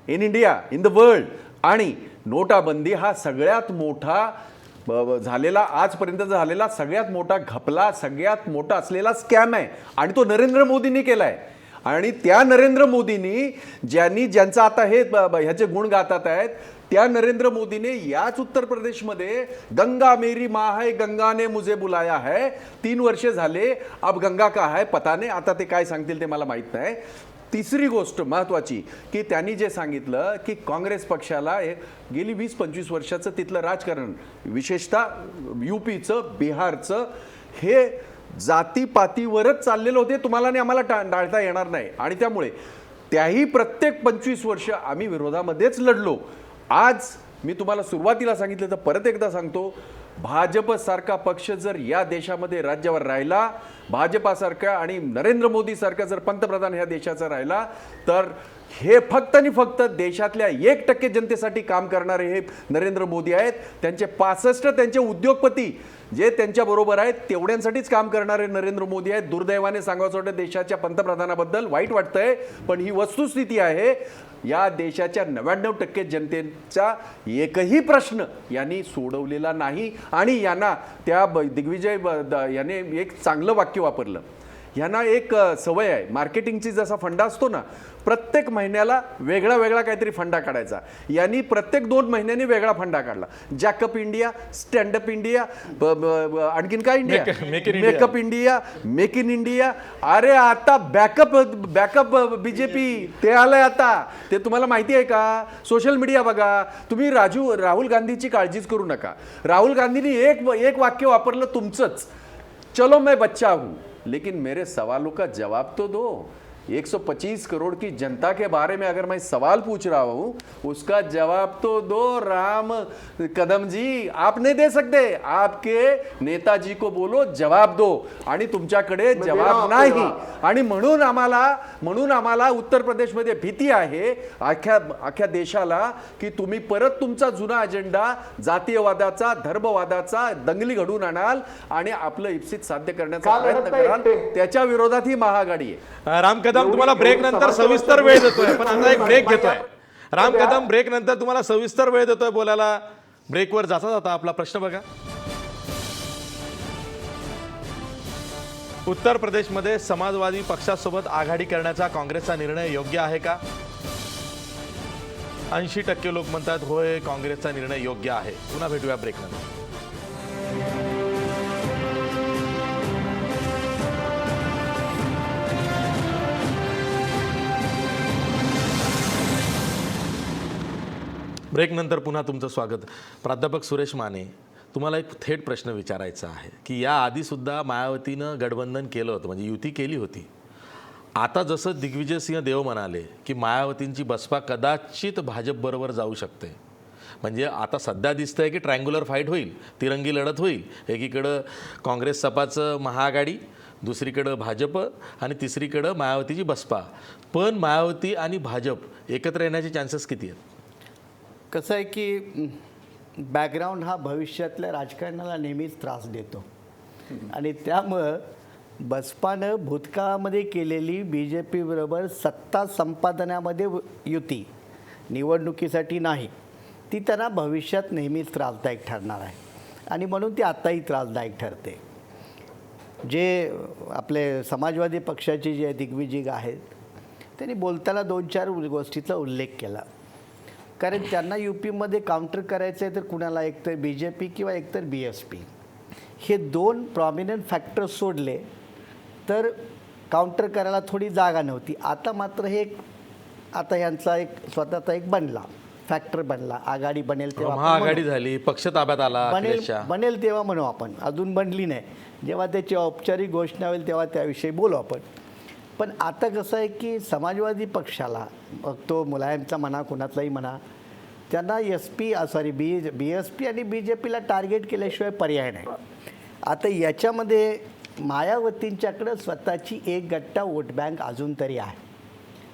in India, in the world. आणि नोटाबंदी हा सगळ्यात मोठा झालेला, आजपर्यंत झालेला सगळ्यात मोठा घपला, सगळ्यात मोठा असलेला स्कॅम आहे, आणि तो नरेंद्र मोदींनी केलाय. आणि त्या नरेंद्र मोदींनी ज्यांचं आता हे ह्याचे गुण गातात आहेत, त्या नरेंद्र मोदीने याच उत्तर प्रदेशमध्ये गंगा मेरी माँ है, गंगा ने मुझे बुलाया है, 3 वर्षे झाले, अब गंगा का है पता नाही. आता ते काय सांगतील ते मला माहित नाही. तिसरी गोष्ट महत्वाची की त्यांनी जे सांगितलं की काँग्रेस पक्षाला गेली 20-25 वर्षाचं तिथलं राजकारण, विशेषतः यूपीचं, बिहारचं, हे जातीपातीवरच चाललेलं होते, तुम्हाला आणि आम्हाला टाळता येणार नाही. आणि त्यामुळे त्याही प्रत्येक 25 वर्ष आम्ही विरोधामध्येच लढलो. आज मी तुम्हाला सुरुवातीला सांगितलं तर परत एकदा सांगतो, भाजपसारखा पक्ष जर या देशामध्ये राज्यावर राहिला, भाजपासारखा आणि नरेंद्र मोदी सारखा जर पंतप्रधान ह्या देशाचा राहिला, तर हे फक्त आणि फक्त देशातल्या 1% जनतेसाठी काम करणारे हे नरेंद्र मोदी आहेत. त्यांचे 65 त्यांचे उद्योगपती जे त्यांच्या बरोबर आहेत तेवढ्यांसाठीच काम करणारे नरेंद्र मोदी आहेत. दुर्दैवाने सांगायचं वाटतं देशाच्या पंतप्रधानाबद्दल वाईट वाटतंय, पण ही वस्तुस्थिती आहे. या देशाच्या 99% जनतेचा एकही प्रश्न यांनी सोडवलेला नाही. आणि यांना त्या दिग्विजय याने एक चांगलं वाक्य वापरलं. यांना एक सवय आहे, मार्केटिंगची जसा फंडा असतो ना, प्रत्येक महिन्याला वेगळा वेगळा काहीतरी फंडा काढायचा. यांनी प्रत्येक 2 महिन्यांनी वेगळा फंडा काढला. जॅकअप इंडिया, स्टँडअप इंडिया, आणखीन काय India, makeup India, make in India. अरे आता बॅकअप बीजेपी ते आलंय आता. ते तुम्हाला माहिती आहे का? सोशल मीडिया बघा तुम्ही. राहुल गांधीची काळजीच करू नका. राहुल गांधींनी एक वाक्य वापरलं तुमचंच, चलो मैं बच्चा हूं लेकिन मेरे सवालों का जवाब तो दो. 125 करोड़ की जनता के बारे में अगर मैं सवाल पूछ रहा हूं, उसका जवाब तो दो राम कदम जी. आप नहीं दे सकते, आपके नेताजी को बोलो जवाब दो. आणि तुमच्याकडे जवाब नाही. आणि म्हणून आम्हाला उत्तर प्रदेशमध्ये भीती आहे अख्ख्या देशाला की तुम्ही परत तुमचा जुना अजेंडा जातीयवादाचा, धर्मवादाचा, दंगली घडून आणाल आणि आपलं इप्सित साध्य करण्याचा प्रयत्न कराल. त्याच्या विरोधात ही महाआघाडी आहे. राम कदम तुम्हाला ब्रेक नंतर सविस्तर वेळ देतोय, पण आता एक ब्रेक घेतोय. राम कदम ब्रेक नंतर तुम्हाला सविस्तर वेळ देतोय बोलायला. ब्रेकवर जाता आपला प्रश्न बघा. उत्तर प्रदेशमध्ये समाजवादी पक्षासोबत आघाडी करण्याचा काँग्रेसचा निर्णय योग्य आहे का? 80% लोक म्हणतात होय, काँग्रेसचा निर्णय योग्य आहे. पुन्हा भेटूया ब्रेक नंतर. ब्रेक नंतर पुन्हा तुमचं स्वागत. प्राध्यापक सुरेश माने, तुम्हाला एक थेट प्रश्न विचारायचा आहे की या आधीसुद्धा मायावतीनं गठबंधन केलं होतं, म्हणजे युती केली होती. आता जसं दिग्विजय सिंह देव म्हणाले की मायावतींची बसपा कदाचित भाजपबरोबर जाऊ शकते, म्हणजे आता सध्या दिसतंय की ट्रायंग्युलर फाईट होईल, तिरंगी लढत होईल. एकीकडं काँग्रेस सपाचं महाआघाडी, दुसरीकडं भाजप आणि तिसरीकडं मायावतीची बसपा. पण मायावती आणि भाजप एकत्र येण्याचे चान्सेस किती आहेत? कसं आहे की बॅकग्राऊंड हा भविष्यातल्या राजकारणाला नेहमीच त्रास देतो. आणि त्यामुळं बसपानं भूतकाळामध्ये केलेली BJP बरोबर सत्ता संपादनामध्ये युती, निवडणुकीसाठी नाही, ती त्यांना भविष्यात नेहमीच त्रासदायक ठरणार आहे. आणि म्हणून ती आत्ताही त्रासदायक ठरते. जे आपले समाजवादी पक्षाचे जे दिग्विजय आहेत त्यांनी बोलताना 2-4 गोष्टीचा उल्लेख केला. कारण त्यांना UPमध्ये काउंटर करायचं आहे तर कुणाला, एकतर BJP किंवा एकतर BSP, हे 2 प्रॉमिनंट फॅक्टर्स सोडले तर काउंटर करायला थोडी जागा नव्हती. आता मात्र हे आता यांचा एक स्वतःचा एक बनला. फॅक्टर बनला, आघाडी बनेल तेव्हा आपण महाआघाडी झाली, पक्ष ताब्यात आला बनेल अखिलेशच्या. बनेल तेव्हा म्हणू आपण, अजून बनली नाही. जेव्हा त्याची औपचारिक घोषणा होईल तेव्हा त्याविषयी बोलू आपण. पण आता कसं आहे की समाजवादी पक्षाला, मग तो मुलायमचा म्हणा कुणाचाही म्हणा, त्यांना BSP आणि BJPला टार्गेट केल्याशिवाय पर्याय नाही. आता याच्यामध्ये मायावतींच्याकडं स्वतःची एक गट्टा वोट बँक अजून तरी आहे.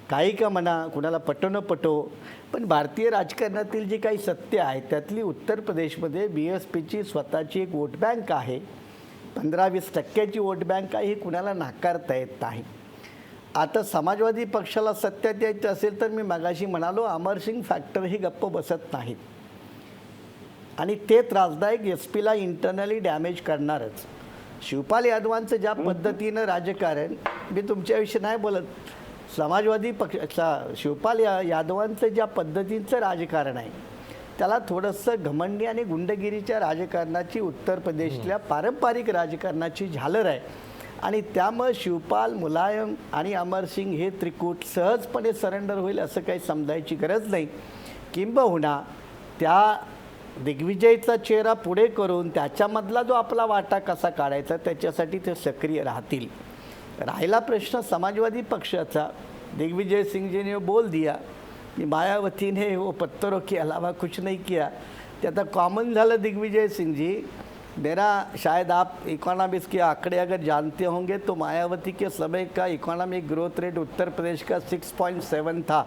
काही का म्हणा, कुणाला पटो न पटो, पण भारतीय राजकारणातील जी काही सत्य आहे त्यातली उत्तर प्रदेशमध्ये BSPची स्वतःची एक वोट बँक आहे. 15-20% वोट बँक आहे, ही कुणाला नाकारता येत नाही. आता समाजवादी पक्षाला सत्यात यायचं असेल तर मी मगाशी म्हणालो, अमरसिंग फॅक्टर ही गप्प बसत नाहीत आणि ते त्रासदायक SP ला इंटरनली डॅमेज करणारच. शिवपाल यादवांचं ज्या पद्धतीनं राजकारण, मी तुमच्याविषयी नाही बोलत, समाजवादी शिवपाल यादवांचं ज्या पद्धतीचं राजकारण आहे त्याला थोडंसं घमंडी आणि गुंडगिरीच्या राजकारणाची, उत्तर प्रदेशच्या पारंपरिक राजकारणाची झालर आहे. आणि त्यामुळे शिवपाल, मुलायम आणि अमरसिंग हे त्रिकूट सहजपणे सरेंडर होईल असं काही समजायची गरज नाही. किंबहुना त्या दिग्विजयचा चेहरा पुढे करून त्याच्यामधला जो आपला वाटा कसा काढायचा त्याच्यासाठी ते सक्रिय राहतील. राहिला प्रश्न समाजवादी पक्षाचा, दिग्विजय सिंह जी ने बोल दिया कि मायावती ने वो पत्थरों के अलावा कुछ नहीं किया. ते आता कॉमन झालं. दिग्विजय सिंह जी, मेरा शायद आप इकोनॉमिक्स के आंकड़े अगर जानते होंगे तो मायावती के समय का economic growth rate Uttar Pradesh का 6.7 था.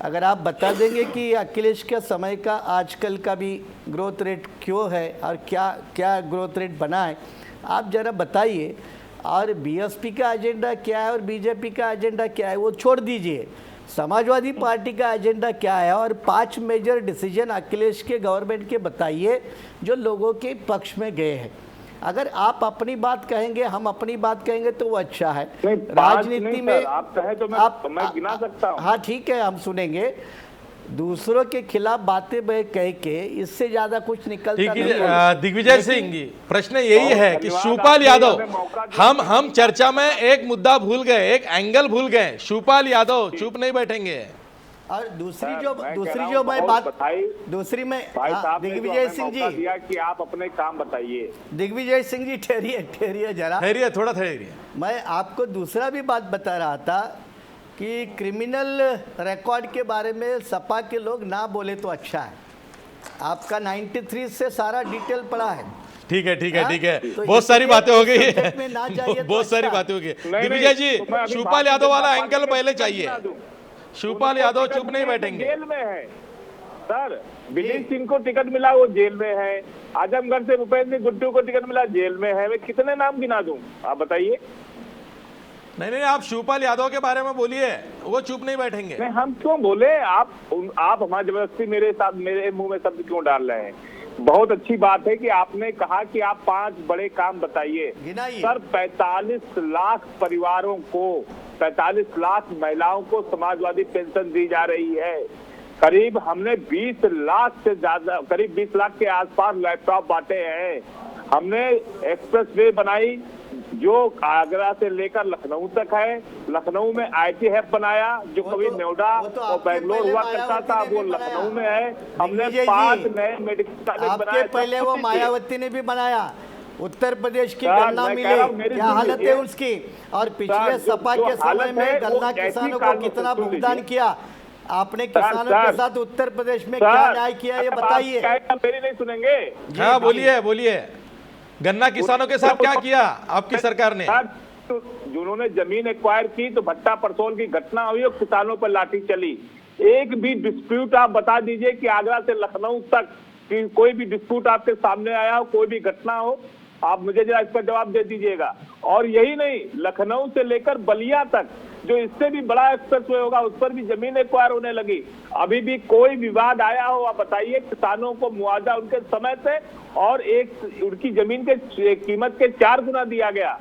अगर आप बता देंगे कि अखिलेश के समय का आजकल का भी ग्रोथ रेट क्यों है और क्या क्या ग्रोथ रेट बना है, आप ज़रा बताइए. और BSP का एजेंडा क्या है और BJP का एजेंडा क्या है वो छोड़ दीजिए. समाजवादी पार्टी का एजेंडा क्या है और 5 मेजर डिसीजन अखिलेश के गवर्नमेंट के बताइए जो लोगों के पक्ष में गए हैं. अगर आप अपनी बात कहेंगे, हम अपनी बात कहेंगे तो वो अच्छा है. राजनीति में आप कहें तो मैं गिना सकता हूँ. हाँ ठीक है, हम सुनेंगे. दूसरों के खिलाफ बातें कह के इससे ज्यादा कुछ निकलता ठीक नहीं है. है. दिग्विजय सिंह जी, प्रश्न यही है कि शिवपाल यादव, हम चर्चा में एक मुद्दा भूल गए, एक एंगल भूल गए. शिवपाल यादव चुप नहीं बैठेंगे. और दूसरी मैं जो कह मैं रहा हूं, बात, बताइए दूसरी में भाई साहब ने जो दिग्विजय हमें सिंह मौका जी, दिया कि आप अपने काम बताइए. दिग्विजय सिंह जी ठहरिए जरा. ठहरिए, थोड़ा ठहरिए. मैं आपको दूसरा भी बात बता रहा था कि क्रिमिनल रिकॉर्ड के बारे में सपा के लोग ना बोले तो अच्छा है. आपका 93 से सारा डिटेल पड़ा है. ठीक है, ठीक है, हाँ? ठीक है. तो बहुत सारी बातें हो गई. subject में ना जाइए तो बहुत सारी अच्छा। बातें हो गई. नहीं, दिग्विजय जी, तो मैं अभी शिवपाल बात यादव वाला करता हूं, एंगल पहले बात चाहिए. करता हूं. शिवपाल यादव चुप नहीं बैठेंगे. जेल में है सर. विजय सिंह को टिकट मिला, वो जेल में है. आजमगढ़ से भूपेंद्र गुड्डू को टिकट मिला, जेल में है. मैं कितने नाम गिना दूं, आप बताइए. नहीं नहीं, आप शिवपाल यादव के बारे में बोलिए, वो चुप नहीं बैठेंगे. नहीं, हम क्यों बोले. आप हमारी जबरदस्ती मेरे साथ, मेरे मुंह में शब्द क्यों डाल रहे हैं. बहुत अच्छी बात है कि आपने कहा कि आप 5 बड़े काम बताइए. गिनाइए. सर 45 लाख परिवारों को, 45 लाख महिलाओं को समाजवादी पेंशन दी जा रही है. करीब हमने 20 लाख से ज्यादा, करीब 20 लाख के आसपास लैपटॉप बांटे हैं. हमने एक्सप्रेस वे बनाई जो आगरा से लेकर लखनऊ तक है. लखनऊ में IT हब बनाया जो कभी नोएडा और बेंगलोर हुआ करता था, वो लखनऊ में है. हमने 5 नए मेडिकल कॉलेज आपके बनाए. पहले वो मायावती ने भी बनाया. उत्तर प्रदेश की सर, गन्ना मैं कह रहा हूं, मिले, मेरी क्या हालत है सुनिए. उसकी. और पिछले सर, सपा जो के समय हालत है, में वो गन्ना ऐसी किसानों को कानून कितना से सुन भुगतान लीजिए. किया. आपने किसानों के सर, साथ उत्तर प्रदेश में सर, क्या न्याय किया ये अब आप बताइए. कहें, मेरी नहीं सुनेंगे. हाँ बोलिए, बोलिए. गन्ना किसानों के साथ क्या किया आपकी सरकार ने? सर, तो जिन्होंने जमीन एक्वायर की तो भट्टा परसोल की घटना हुई और किसानों पर लाठी चली. एक भी डिस्प्यूट आप बता दीजिए कि आगरा से लखनऊ तक कि कोई भी डिस्प्यूट आपके सामने आया हो, कोई भी घटना हो, आप मुझे जरा इस पर जवाब दे दीजिएगा. और यही नहीं, लखनऊ से लेकर बलिया तक जो इससे भी बड़ा एक्सप्रेसवे होगा उस पर भी जमीन एक्वायर होने लगी. अभी भी कोई विवाद आया हो, आप बताइए. किसानों को मुआवजा उनके समय से और एक उनकी जमीन के कीमत के 4 गुना दिया गया.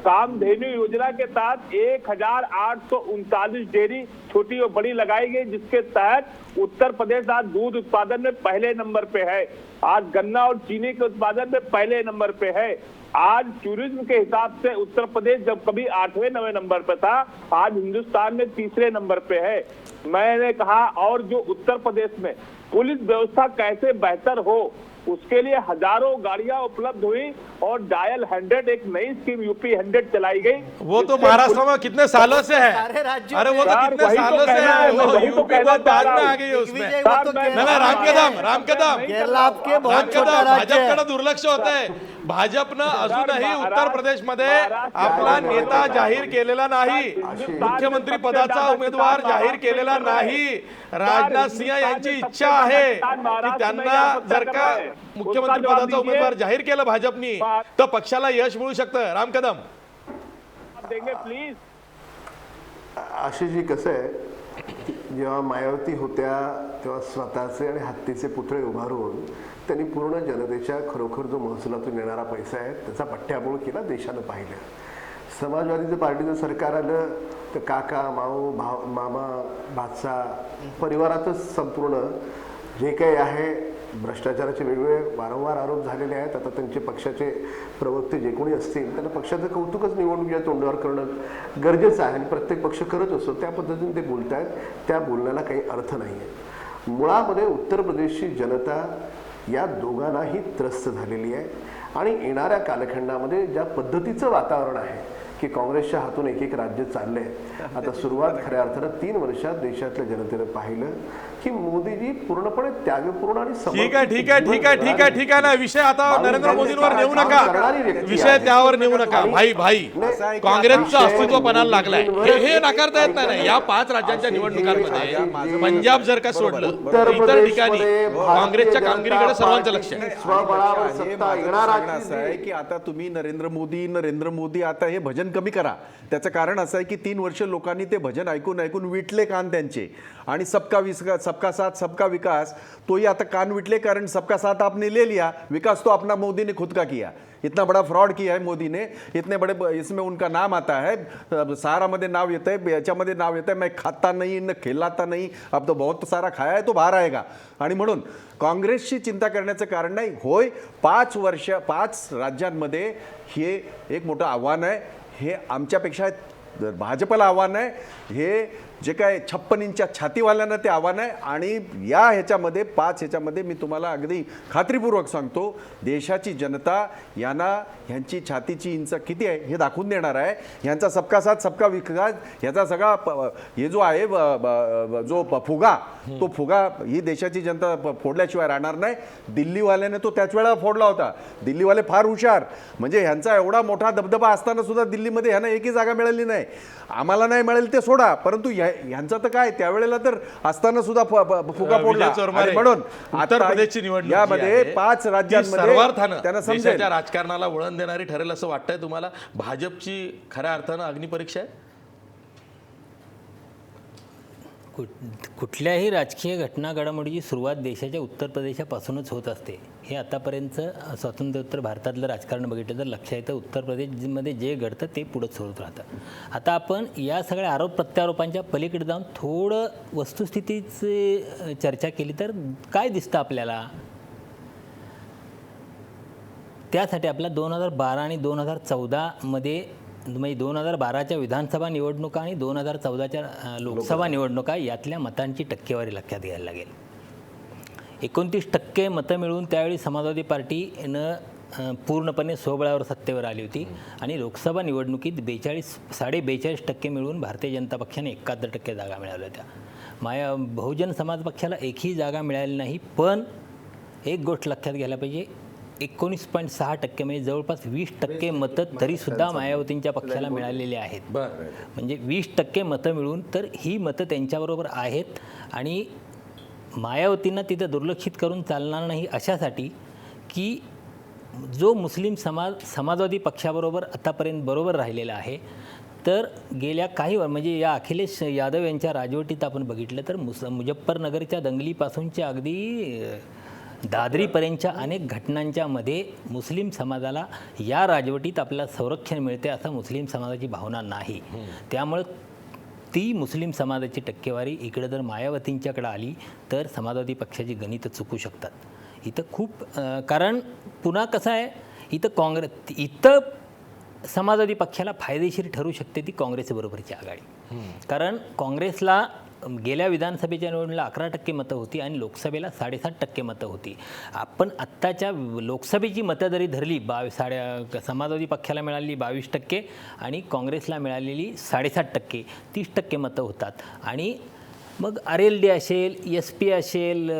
कामधेनु योजना के तहत 1839 डेयरी छोटी और बड़ी लगाई गई, जिसके तहत उत्तर प्रदेश आज दूध उत्पादन में पहले नंबर पे है, आज गन्ना और चीनी के उत्पादन में पहले नंबर पे है, आज टूरिज्म के हिसाब से उत्तर प्रदेश जब कभी 8वें 9वें नंबर पे था, आज हिंदुस्तान में 3रे नंबर पे है। मैंने कहा और जो उत्तर प्रदेश में पुलिस व्यवस्था कैसे बेहतर हो, उसके लिए हजारों गाड़ियां उपलब्ध हुई और डायल 100 एक नई स्कीम यूपी 100 चलाई गई। वो तो महाराष्ट्र में कितने सालों से है। सारे राज्यों अरे वो तो यार, कितने वही तो सालों से कहना है, है, वो वही तो यूपी कहना बहुत बाद चाह में रहा आ गई है हूं। उसमें। दिग्विजय, वो तो नहीं, केरला नहीं, रामकदम के- रामकदम केरला आपके बहुत छोटा रामकदम राज्य आहे. भाजपकडे दुर्लक्ष होत आहे. भाजपनं अजूनही उत्तर महाराष्ट्र- प्रदेशमध्ये महाराष्ट्र- आपला नेता जाहीर केलेला नाही, मुख्यमंत्री पदाचा उमेदवार जाहीर केलेला नाही. राजनाथ सिंह यांची इच्छा आहे की त्यांना जर का मुख्यमंत्री पदाचा उमेदवार जाहीर केलं भाजपनी तर पक्षाला यश मिळू शकतं. रामकदम देंगे प्लीज। आशिष जी, कसं आहे, जेव्हा मायावती होत्या तेव्हा स्वतःचे आणि हत्तीचे पुतळे उभारून त्यांनी पूर्ण जनतेच्या खरोखर जो महसुलातून येणारा पैसा आहे त्याचा पट्ट्याबोळ केला, देशानं पाहिलं. समाजवादीचं पार्टीचं सरकार आलं तर काका माऊ भाव मामा भाचा परिवारातच संपूर्ण जे काही आहे भ्रष्टाचाराचे वेगवेगळे वारंवार आरोप झालेले आहेत. आता त्यांचे पक्षाचे प्रवक्ते जे कोणी असतील त्यांना पक्षाचं कौतुकच निवडणुकीच्या तोंडावर करणं गरजेचं आहे आणि प्रत्येक पक्ष करत असतो. त्या पद्धतीने ते बोलत आहेत, त्या बोलण्याला काही अर्थ नाही आहे. मुळामध्ये उत्तर प्रदेशची जनता या दोघांनाही त्रस्त झालेली आहे आणि येणाऱ्या कालखंडामध्ये ज्या पद्धतीचं वातावरण आहे की काँग्रेसच्या हातून एक एक राज्य चाललंय, आता सुरुवात खऱ्या अर्थानं 3 वर्षात देशातल्या जनतेनं पाहिलं की मोदीजी पूर्णपणे त्यागपूर्ण आणि ठीक आहे ठीक आहे ठीक आहे ठीक आहे ठीक आहे ना. विषय आता नरेंद्र मोदींवर नेऊ नका, विषय त्यावर नेऊ नका. भाई काँग्रेसचं अस्तित्व पणाला लागलंय हे नाकारता येत नाही. या 5 राज्यांच्या निवडणुकांमध्ये पंजाब जर का सोडलं तर इतर ठिकाणी काँग्रेसच्या कामगिरीकडे सर्वांचं लक्ष आहे. स्वबळावर सत्ता येणार असं आहे की आता तुम्ही नरेंद्र मोदी आता हे भजन कमी करा. त्याचं कारण असं आहे की 3 वर्ष लोकांनी ते भजन ऐकून ऐकून विटले कान त्यांचे आणि सबका साथ सबका विकास तोही आता कान विटले, कारण सबका साथ आपने ले लिया, विकास तो अपना मोदी ने खुद का किया. इतना बड़ा फ्रॉड किया है मोदी ने, इतने बड़े इसमें उनका नाम आता है, सहारा मध्ये नाव येतं आहे, याच्यामध्ये नाव येतं आहे, मैं खाता नहीं न खिलाता नहीं, अब तो बहुत सारा खाया है तो बाहर आएगा. आणि म्हणून काँग्रेसची चिंता करण्याचं कारण नाही. होय 5 राज्यांमध्ये हे एक मोठं आव्हान आहे. हे आमच्यापेक्षा भाजपला आव्हान आहे. हे जे काय 56 इंच्या छातीवाल्यांना ते आव्हान आहे. आणि या ह्याच्यामध्ये 5 ह्याच्यामध्ये मी तुम्हाला अगदी खात्रीपूर्वक सांगतो, देशाची जनता ह्यांची छातीची इंच किती आहे हे दाखवून देणार आहे. ह्यांचा सबका साथ सबका विकास ह्याचा सगळा हे जो आहे जो फुगा, तो फुगा ही देशाची जनता फोडल्याशिवाय राहणार नाही. दिल्लीवाल्याने तो त्याच वेळेला फोडला होता. दिल्लीवाले फार हुशार, म्हणजे ह्यांचा एवढा मोठा दबदबा असताना सुद्धा दिल्लीमध्ये ह्यांना एकही जागा मिळाली नाही. आम्हाला नाही मिळेल ते सोडा, परंतु ह्यांचं तर काय त्यावेळेला तर असताना सुद्धा फुगा फोडला. आणि म्हणून उत्तर प्रदेशची निवडणूक यामध्ये 5 राज्यांमध्ये सर्वार्थानं त्यांना समजेल. देशाच्या राजकारणाला वळण देणारी ठरेल असं वाटतंय तुम्हाला? भाजपची खऱ्या अर्थानं अग्निपरीक्षा आहे. कुठल्याही राजकीय घटना घडामोडीची सुरुवात देशाच्या उत्तर प्रदेशापासूनच होत असते. हे आतापर्यंत स्वातंत्र्योत्तर भारतातलं राजकारण बघितलं तर लक्षात येतं. उत्तर प्रदेशमध्ये जे घडतं ते पुढंच होत राहतं. आता आपण या सगळ्या आरोप प्रत्यारोपांच्या पलीकडे जाऊन थोडं वस्तुस्थितीची चर्चा केली तर काय दिसतं आपल्याला? त्यासाठी आपल्या 2012 आणि 2014मध्ये म्हणजे 2012च्या विधानसभा निवडणुका आणि 2014च्या लोकसभा निवडणुका यातल्या मतांची टक्केवारी लक्षात घ्यायला लागेल. 29% मतं मिळवून त्यावेळी समाजवादी पार्टीनं पूर्णपणे स्वबळावर सत्तेवर आली होती आणि लोकसभा निवडणुकीत 42.5% मिळवून भारतीय जनता पक्षाने 71% जागा मिळवल्या होत्या. बहुजन समाज पक्षाला एकही जागा मिळाली नाही. पण एक गोष्ट लक्षात घ्यायला पाहिजे, 19.6% म्हणजे जवळपास 20% मतं तरीसुद्धा मायावतींच्या पक्षाला मिळालेले आहेत. म्हणजे 20% मतं मिळून तर ही मतं त्यांच्याबरोबर आहेत. आणि मायावतींना तिथं दुर्लक्षित करून चालणार नाही अशासाठी की जो मुस्लिम समाजवादी पक्षाबरोबर आतापर्यंत बरोबर राहिलेला आहे. तर गेल्या काही म्हणजे या अखिलेश यादव यांच्या राजवटीत आपण बघितलं तर मुजफ्फरनगरच्या दंगलीपासूनच्या अगदी दादरीपर्यंतच्या अनेक घटनांच्या मध्ये मुस्लिम समाजाला या राजवटीत आपल्याला संरक्षण मिळते असं मुस्लिम समाजाची भावना नाही. त्यामुळं ती मुस्लिम समाजाची टक्केवारी इकडे जर मायावतींच्याकडे आली तर समाजवादी पक्षाची गणितं चुकू शकतात. इथं खूप कारण पुन्हा कसं आहे, इथं समाजवादी पक्षाला फायदेशीर ठरू शकते ती काँग्रेसबरोबरची आघाडी. कारण काँग्रेसला गेल्या विधानसभेच्या निवडणुकीला 11% मतं होती आणि लोकसभेला 7.5% मतं होती. आपण आत्ताच्या लोकसभेची मतं जरी धरली समाजवादी पक्षाला मिळालेली 22% आणि काँग्रेसला मिळालेली 7.5%, 30% मतं होतात. आणि मग RLD असेल, SP असेल,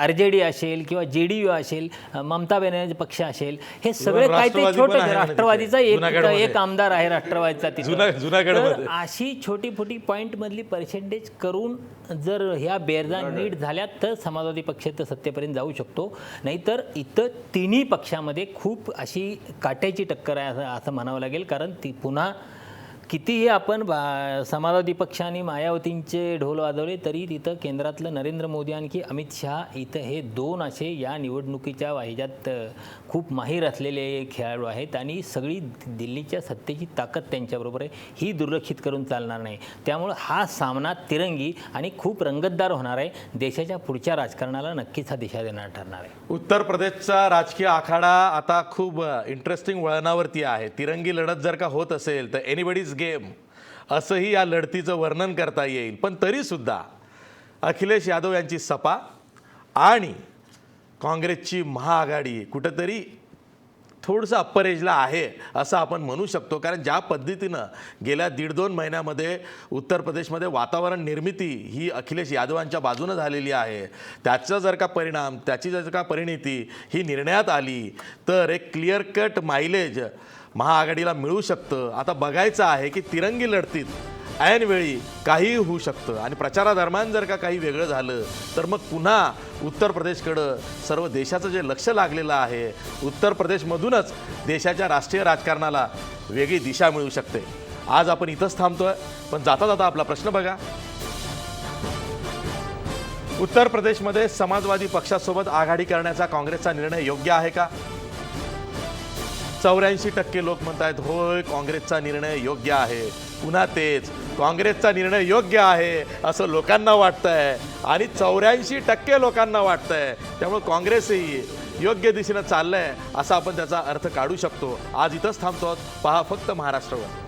RJD असेल किंवा JDU असेल, ममता बॅनर्जी पक्ष असेल, हे सगळे काय ते छोटे, राष्ट्रवादीचा एक आमदार आहे राष्ट्रवादीचा तिथं. तर अशी छोटी छोटी पॉईंटमधली पर्सेंटेज करून जर ह्या बेरजा नीट झाल्या तर समाजवादी पक्ष तर सत्तेपर्यंत जाऊ शकतो. नाहीतर इथं तिन्ही पक्षामध्ये खूप अशी काट्याची टक्कर आहे असं म्हणावं लागेल. कारण ती पुन्हा कितीही आपण समाजवादी पक्ष आणि मायावतींचे ढोल वाजवले तरी तिथं केंद्रातलं नरेंद्र मोदी आणखी अमित शहा इथं हे दोन असे या निवडणुकीच्या ह्याच्यात खूप माहीर असलेले खेळाडू आहेत आणि सगळी दिल्लीच्या सत्तेची ताकद त्यांच्याबरोबर आहे. ही दुर्लक्षित करून चालणार नाही. त्यामुळं हा सामना तिरंगी आणि खूप रंगतदार होणार आहे. देशाच्या पुढच्या राजकारणाला नक्कीच हा दिशा देणार ठरणार आहे. उत्तर प्रदेशचा राजकीय आखाडा आता खूप इंटरेस्टिंग वळणावरती आहे. तिरंगी लढत जर का होत असेल तर एनिबडीज गेम असंही या लढतीचं वर्णन करता येईल. पण तरीसुद्धा अखिलेश यादव यांची सपा आणि काँग्रेसची महाआघाडी कुठंतरी थोडंसं अप्पर एजला आहे असं आपण म्हणू शकतो. कारण ज्या पद्धतीनं गेल्या 1.5-2 महिन्यामध्ये उत्तर प्रदेशमध्ये वातावरण निर्मिती ही अखिलेश यादवांच्या बाजूनं झालेली आहे, त्याचा जर का परिणाम, त्याची जर का परिणिती ही निर्णयात आली तर एक क्लिअर कट मायलेज महाआघाडीला मिळू शकतं. आता बघायचं आहे की तिरंगी लढतीत ऐनवेळी काहीही होऊ शकतं आणि प्रचारादरम्यान जर का काही वेगळं झालं तर मग पुन्हा उत्तर प्रदेशकडं सर्व देशाचं जे लक्ष लागलेलं आहे, उत्तर प्रदेशमधूनच देशाच्या राष्ट्रीय राजकारणाला वेगळी दिशा मिळू शकते. आज आपण इथंच थांबतोय, पण जाता जाता आपला प्रश्न बघा. उत्तर प्रदेशमध्ये समाजवादी पक्षासोबत आघाडी करण्याचा काँग्रेसचा निर्णय योग्य आहे का? 84% लोक म्हणतात होय, काँग्रेसचा निर्णय योग्य आहे. पुन्हा तेच, काँग्रेसचा निर्णय योग्य आहे असं लोकांना वाटतंय आणि 84% लोकांना वाटतंय. त्यामुळे काँग्रेसही योग्य दिशेनं चाललंय असा आपण त्याचा अर्थ काढू शकतो. आज इथंच थांबतो. पहा फक्त महाराष्ट्रावर.